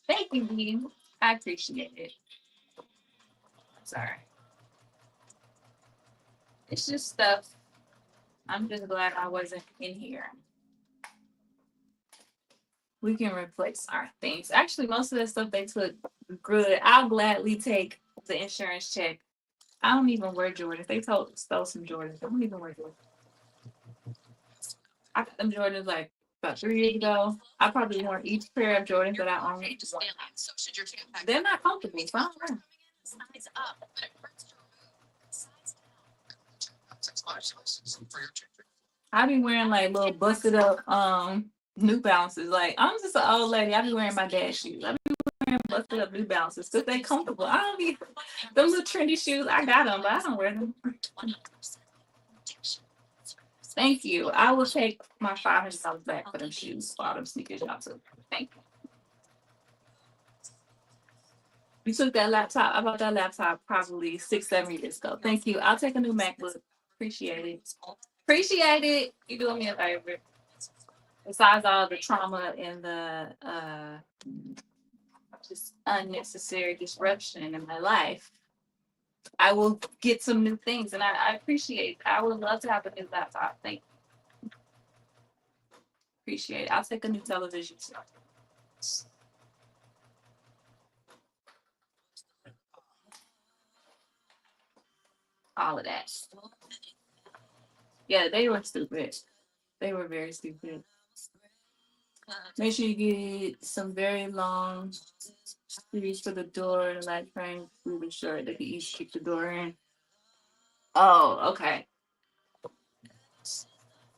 [SPEAKER 1] Thank you, Dee. I appreciate it. Sorry. It's just stuff. I'm just glad I wasn't in here. We can replace our things. Actually, most of the stuff they took good. I'll gladly take the insurance check. I don't even wear Jordans. They stole some Jordans. I don't even wear Jordans. I got them Jordans like about 3 years ago. I probably wore each pair of Jordans that I own. They're not comfortable. So I don't wear them. I be wearing like little busted up New Balances. Like, I'm just an old lady. I be wearing my dad's shoes. I be wearing busted up New Balances because they comfortable. I don't be them little trendy shoes. I got them, but I don't wear them. Thank you. I will take my $500 back for them shoes, for all them sneakers y'all took. Thank you. You took that laptop. I bought that laptop probably 6-7 years ago. Thank you. I'll take a new MacBook. Appreciate it. Appreciate it. You doing me a favor. Besides all the trauma and the just unnecessary disruption in my life, I will get some new things, and I appreciate it. I would love to have a new laptop. Thank you. Appreciate it. I'll take a new television. All of that. Yeah, they were stupid. They were very stupid. Make sure you get some very long screws for the door and latch frame. We were sure they could each keep the door in. Oh, okay.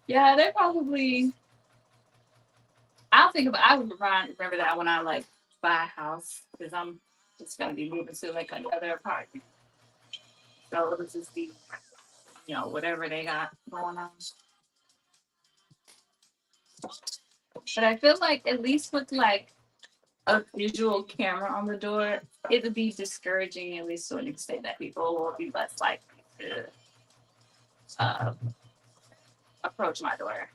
[SPEAKER 1] Yeah, they probably. I would remember that when I like buy a house because I'm just gonna be moving to like another apartment. So it'll just be, whatever they got going on. But I feel like at least with like a visual camera on the door, it would be discouraging at least to an extent that people will be less likely to approach my door,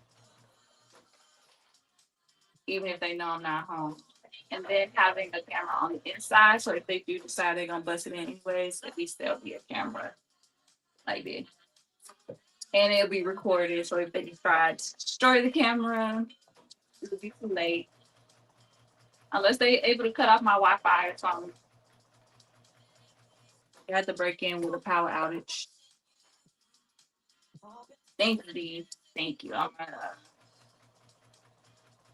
[SPEAKER 1] even if they know I'm not home. And then having a camera on the inside, so if they do decide they're gonna bust it in anyways, at least there'll be a camera like this. And it'll be recorded, so if they decide to destroy the camera, it'll be too late. Unless they're able to cut off my Wi-Fi or something. They had to break in with a power outage. Thank you. Thank you. I'm gonna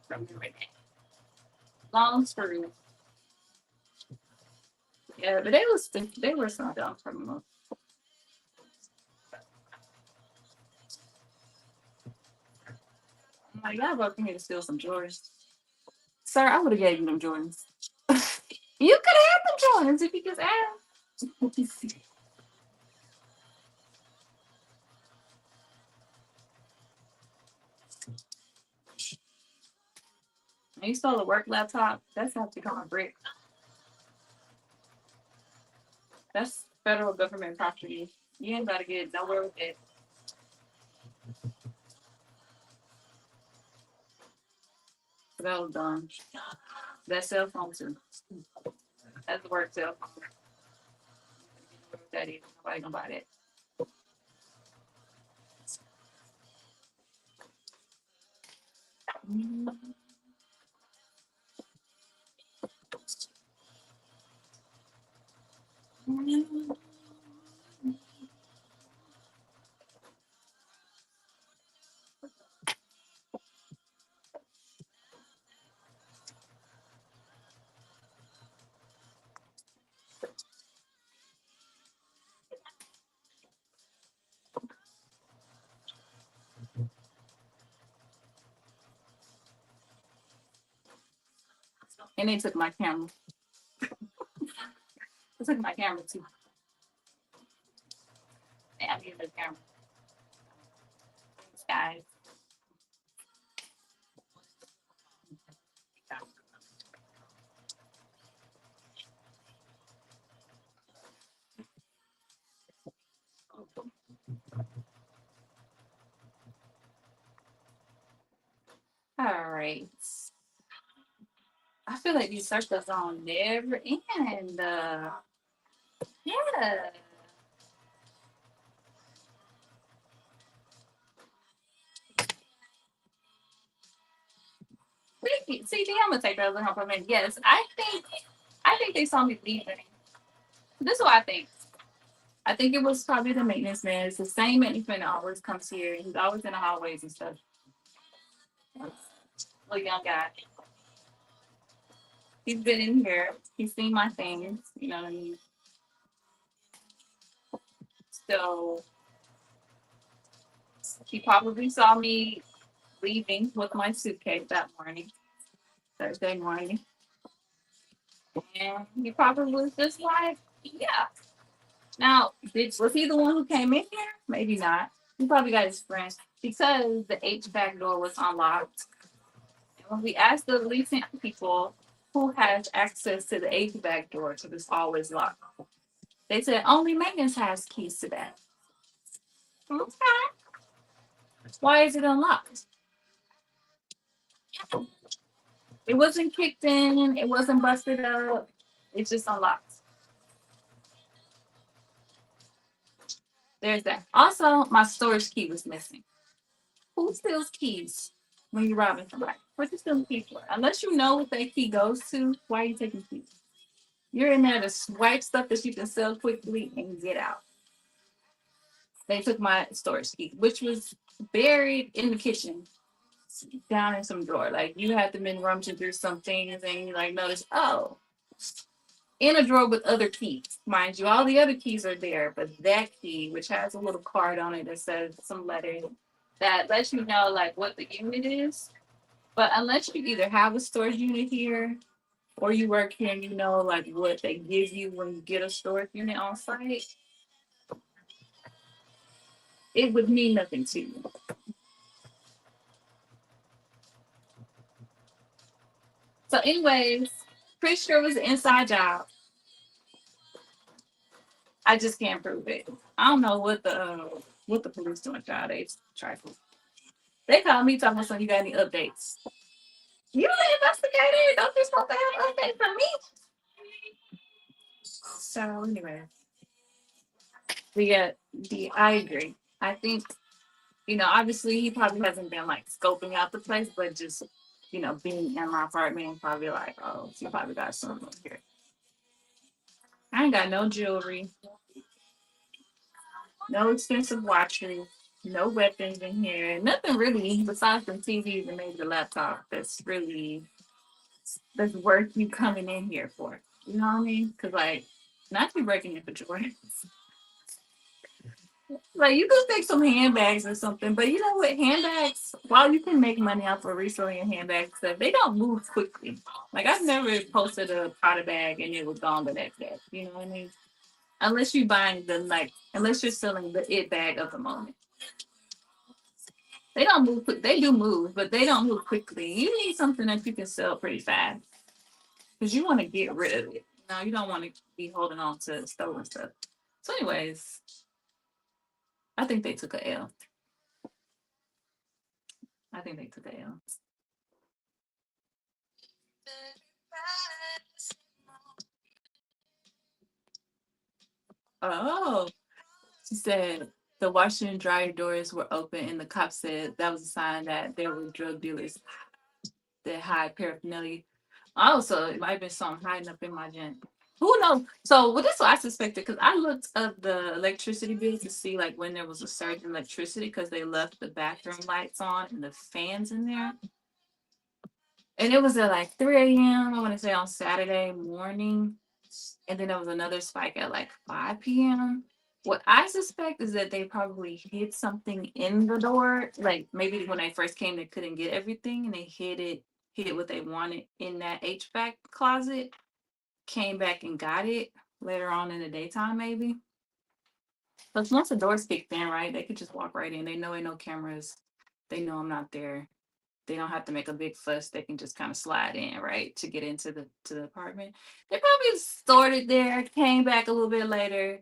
[SPEAKER 1] remember that. Long screw. Yeah, but they were some dumb criminals. I'm like, y'all broke in here to steal some Jordans. Sir, I would have gave you them Jordans. You could have them Jordans if you just asked. And you stole a work laptop. That's have to come on brick. That's federal government property. You ain't about to get nowhere with it. That was dumb. That cell phone too. That's the work cell phone. That is. Nobody gonna buy that. And they took my camera. They took my camera too. Yeah, I need the camera. Guys. All right. I feel like these circles on never end. Yeah. See, I'm gonna take that as a compliment. Yes, I think they saw me leaving. This is what I think. I think it was probably the maintenance man. It's the same maintenance man that always comes here. He's always in the hallways and stuff. Little young guy. He's been in here. He's seen my things. You know what I mean? So he probably saw me leaving with my suitcase that morning, Thursday morning. And he probably was just like, yeah. Now, was he the one who came in here? Maybe not. He probably got his friend because the HVAC door was unlocked. And when we asked the leasing people who has access to the HVAC door, so it's always locked, they said only maintenance has keys to that. Okay. Why is it unlocked? It wasn't kicked in. It wasn't busted up. It's just unlocked. There's that. Also, my storage key was missing. Who steals keys when you're robbing somebody? What you stealing keys for? Unless you know what that key goes to, why are you taking keys? You're in there to swipe stuff that you can sell quickly and get out. They took my storage key, which was buried in the kitchen, down in some drawer. Like you had to been rummaging through some things and you like notice, oh, in a drawer with other keys. Mind you, all the other keys are there, but that key, which has a little card on it that says some letters that lets you know like what the unit is. But unless you either have a storage unit here or you work here and you know like what they give you when you get a storage unit on site, it would mean nothing to you. So, anyways, pretty sure it was an inside job. I just can't prove it. I don't know what the police doing, child. They trifle. They called me talking about something. You got any updates? You the investigator? Don't you supposed to have an update from me? So anyway, we got the. I agree. I think obviously he probably hasn't been like scoping out the place, but just being in my apartment, probably like, oh, she probably got something here. I ain't got no jewelry, no expensive watches, no weapons in here, nothing really besides some TVs and maybe the laptop that's worth you coming in here for. You know what I mean? Because like, not you breaking in for Jordans. Like you could make some handbags or something, but you know what? Handbags, while you can make money off of reselling handbags, stuff, they don't move quickly. Like I've never posted a Prada bag and it was gone the next day. You know what I mean? Unless you're buying the like, unless you're selling the it bag of the moment. They don't move quick. They do move, but they don't move quickly. You need something that you can sell pretty fast because you want to get rid of it. No, you don't want to be holding on to stolen stuff. So, anyways, I think they took a L. I think they took a L. Oh, she said the washer and dryer doors were open, and the cop said that was a sign that there were drug dealers that hide paraphernalia. Also, it might have been something hiding up in my gym. Who knows? So, well, this is what I suspected because I looked up the electricity bill to see like when there was a surge in electricity because they left the bathroom lights on and the fans in there. And it was at like 3 a.m. I want to say on Saturday morning. And then there was another spike at like 5 p.m. What I suspect is that they probably hid something in the door. Like maybe when they first came, they couldn't get everything and they hid what they wanted in that HVAC closet, came back and got it later on in the daytime, maybe. Because once the door's kicked in, right, they could just walk right in. They know ain't no cameras. They know I'm not there. They don't have to make a big fuss. They can just kind of slide in, right, to get into the apartment. They probably stored it there, came back a little bit later,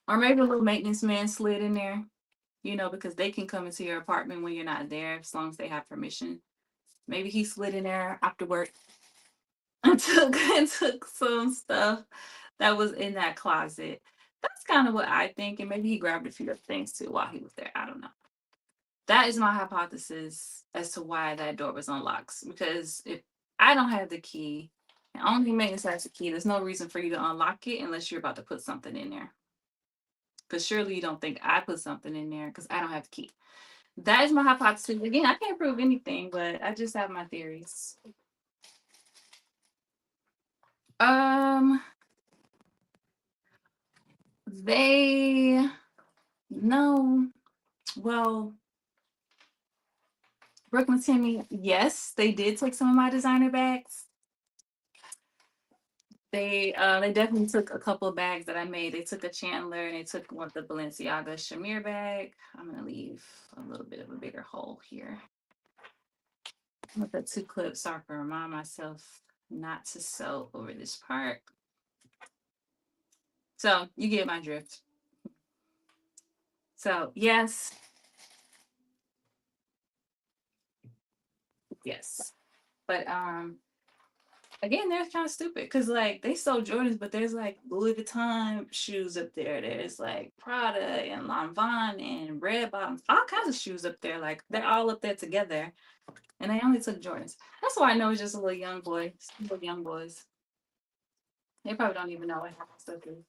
[SPEAKER 1] or maybe a little maintenance man slid in there, because they can come into your apartment when you're not there as long as they have permission. Maybe he slid in there after work and took some stuff that was in that closet. That's kind of what I think, and maybe he grabbed a few other things too while he was there. I don't know. That is my hypothesis as to why that door was unlocked. Because if I don't have the key, and only maintenance has the key, there's no reason for you to unlock it unless you're about to put something in there. Because surely you don't think I put something in there because I don't have the key. That is my hypothesis. Again, I can't prove anything, but I just have my theories. They no. Well, Brooklyn Timmy, yes, they did take some of my designer bags. They definitely took a couple of bags that I made. They took a Chandler and they took one of the Balenciaga Shamir bag. I'm gonna leave a little bit of a bigger hole here with the 2 clips so I can remind myself not to sew over this part. So you get my drift. So yes. But again, they're kind of stupid because like they sold Jordans, but there's like Louis Vuitton shoes up there. There's like Prada and Lanvin and Red Bottoms, all kinds of shoes up there. Like they're all up there together, and they only took Jordans. That's why I know it's just a little young boy, little young boys. They probably don't even know what half stuff is.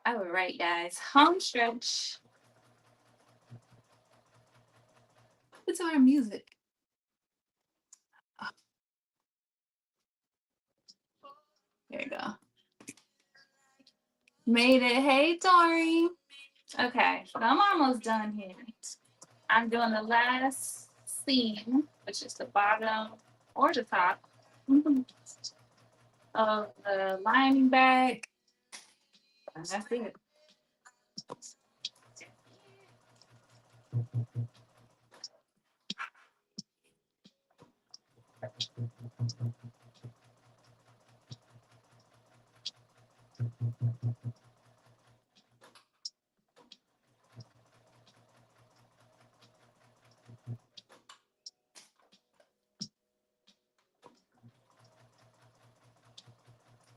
[SPEAKER 1] All right, guys, home stretch. What's our music? Oh, there you go. Made it. Hey, Tori. Okay, so I'm almost done here. I'm doing the last seam, which is the bottom or the top of the lining bag. And that's it.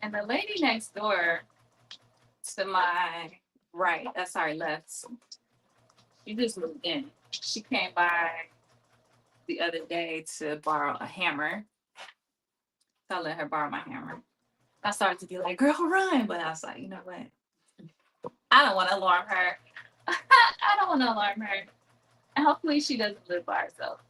[SPEAKER 1] And the lady next door to my right, sorry, left, she just moved in. She came by the other day to borrow a hammer. So I let her borrow my hammer. I started to be like, girl, run. But I was like, you know what? I don't want to alarm her. I don't want to alarm her. And hopefully she doesn't live by herself.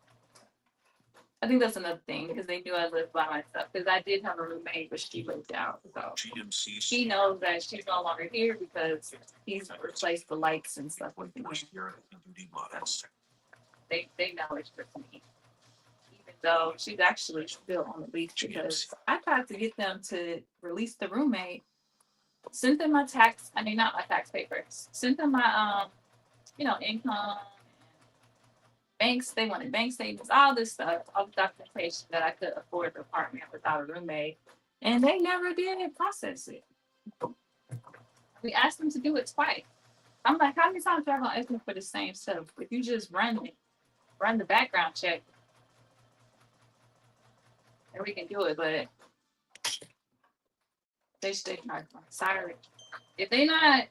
[SPEAKER 1] I think that's another thing because they knew I lived by myself. Because I did have a roommate, but she moved out. So she knows that she's no longer here because he's replaced the lights and stuff with me. They know it's just me. Even though she's actually still on the lease because I tried to get them to release the roommate, sent them my tax, I mean not my tax papers, sent them my income, banks, they wanted bank statements, all this stuff, all the documentation that I could afford the apartment without a roommate. And they never did process it. We asked them to do it twice. I'm like, how many times are y'all gonna ask me for the same stuff? If you just run the background check, and we can do it, but they stay not sorry. If they not,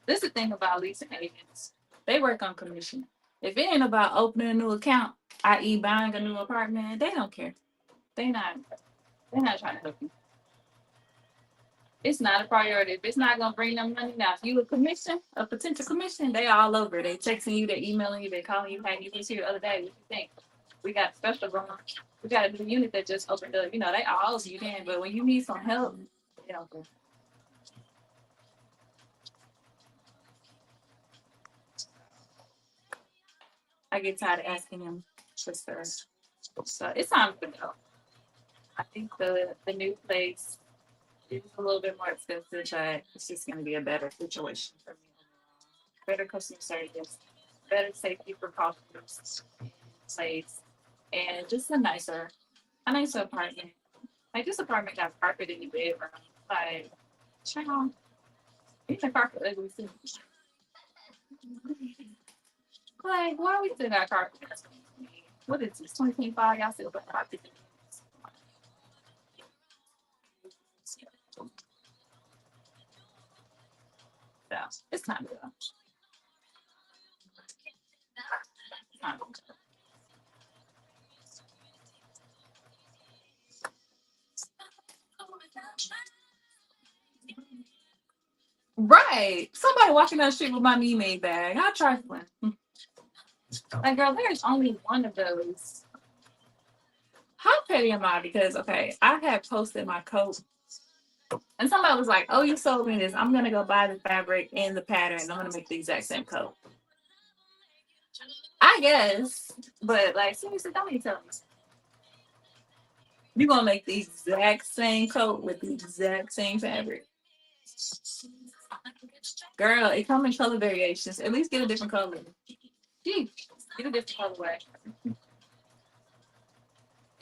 [SPEAKER 1] this is the thing about leasing agents. They work on commission. If it ain't about opening a new account, i.e. buying a new apartment, they don't care. They're not trying to help you. It's not a priority. If it's not gonna bring them money, now if you a potential commission, they all over. They texting you, they emailing you, they calling you. Hey, you was here the other day. What you think? We got special going on. We got a new unit that just opened up. They all you in. But when you need some help, they don't care. I get tired of asking them for stuff. So it's time to go. I think the new place is a little bit more expensive, but it's just going to be a better situation for me. Better customer service, better safety precautions in place, and just a nicer apartment. Like this apartment got carpet in the bedroom. Like, child, even the carpet ugly too. Like, why we still got carpet? What is this? 2025? Y'all still got carpet? So it's time to go. Right. Somebody walking down the street with my me made bag. How trifling. Like, girl, there's only one of those. How petty am I? Because, okay, I had posted my coat and somebody was like, oh, you sold me this. I'm going to go buy the fabric and the pattern. I'm going to make the exact same coat. I guess. But, like, seriously, don't even tell me. You're going to make the exact same coat with the exact same fabric. Girl, it comes in color variations. At least get a different color. Gee, get a different colorway.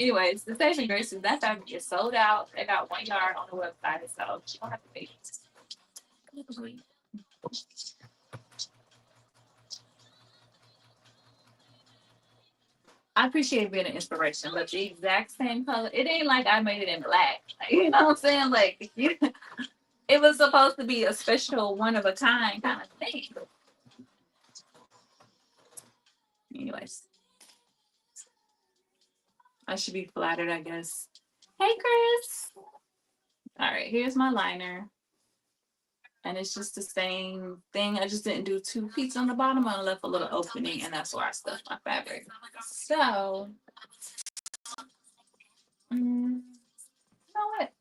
[SPEAKER 1] Anyways, the saving grace is that fabric is sold out. They got 1 yard on the website, so you don't have to wait. I appreciate being an inspiration, but the exact same color, it ain't like I made it in black. Like, you know what I'm saying? Like, it was supposed to be a special, one of a kind kind of thing. Anyways, I should be flattered, I guess. Hey, Chris. All right, here's my liner. And it's just the same thing. I just didn't do 2 pleats on the bottom. I left a little opening, and that's where I stuffed my fabric. So, you know what?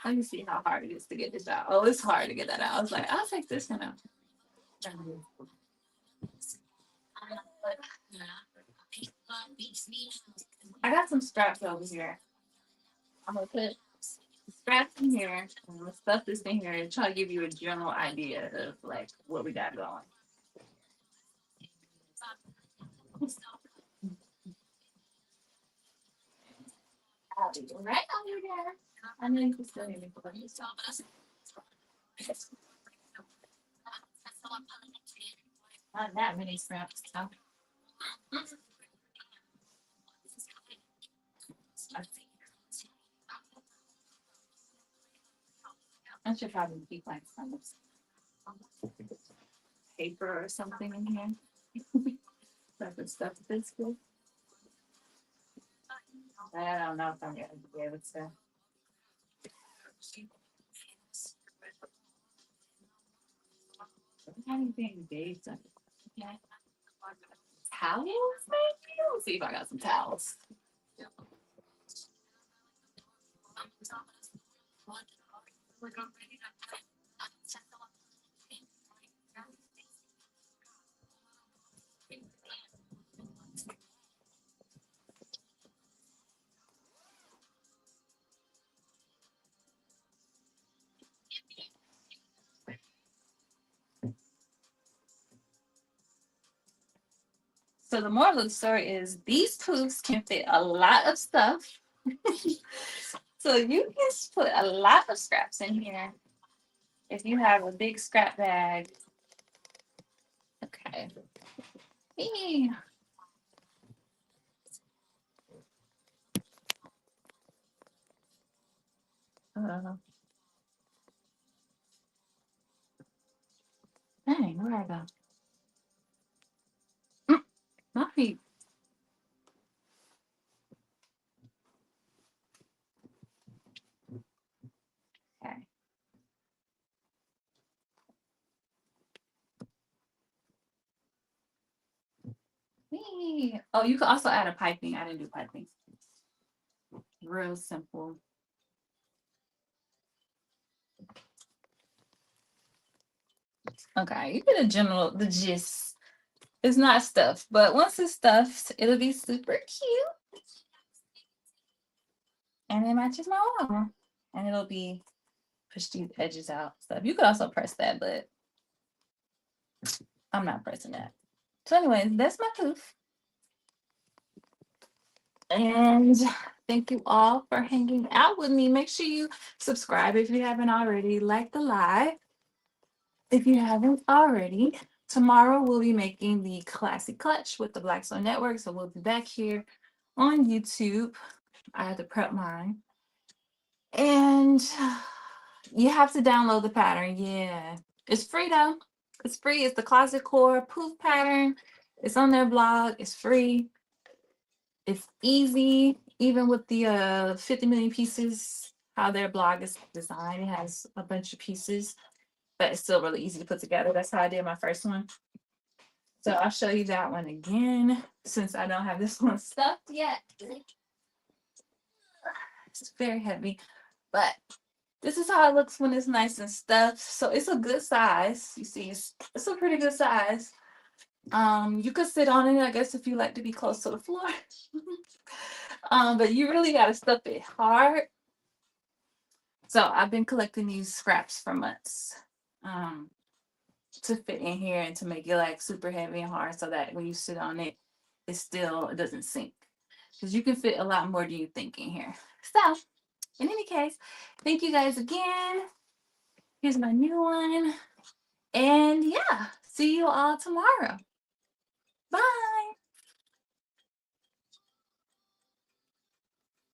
[SPEAKER 1] Let me see how hard it is to get this out. Oh, it's hard to get that out. I was like, I'll take this one out. I got some straps over here. I'm gonna put straps in here. I'm gonna stuff this in here and try to give you a general idea of like what we got going. I'll be right over there. I know you can still hear me. Not that many straps. So. I should probably keep like some paper or something in here. Type of stuff this good. I don't know if I'm gonna be able to. Anything big? Yeah. Towels, maybe? Let's see if I got some towels. So the moral of the story is these poofs can fit a lot of stuff. So you can put a lot of scraps in here. If you have a big scrap bag. Okay. Eee. Uh, Dang, where I go? My feet. Okay. Eee. Oh, you could also add a piping. I didn't do piping. Real simple. Okay, you get the gist. It's not stuffed, but once it's stuffed, it'll be super cute. And it matches my wall. And it'll be push these edges out stuff. You could also press that, but I'm not pressing that. So anyways, that's my poof. And thank you all for hanging out with me. Make sure you subscribe if you haven't already. Like the live if you haven't already. Tomorrow we'll be making the classic clutch with the Black Soul Network. So we'll be back here on YouTube. I had to prep mine. And you have to download the pattern. Yeah. It's free though. It's free. It's the Closet Core Poof pattern. It's on their blog. It's free. It's easy. Even with the 50 million pieces, how their blog is designed, it has a bunch of pieces, but it's still really easy to put together. That's how I did my first one. So I'll show you that one again since I don't have this one stuffed yet. It's very heavy, but this is how it looks when it's nice and stuffed. So it's a good size. You see, it's a pretty good size. You could sit on it, I guess, if you like to be close to the floor. But you really got to stuff it hard. So I've been collecting these scraps for months to fit in here and to make it like super heavy and hard so that when you sit on it, it doesn't sink. Because you can fit a lot more than you think in here. So, in any case, thank you guys again. Here's my new one. And yeah, see you all tomorrow. Bye.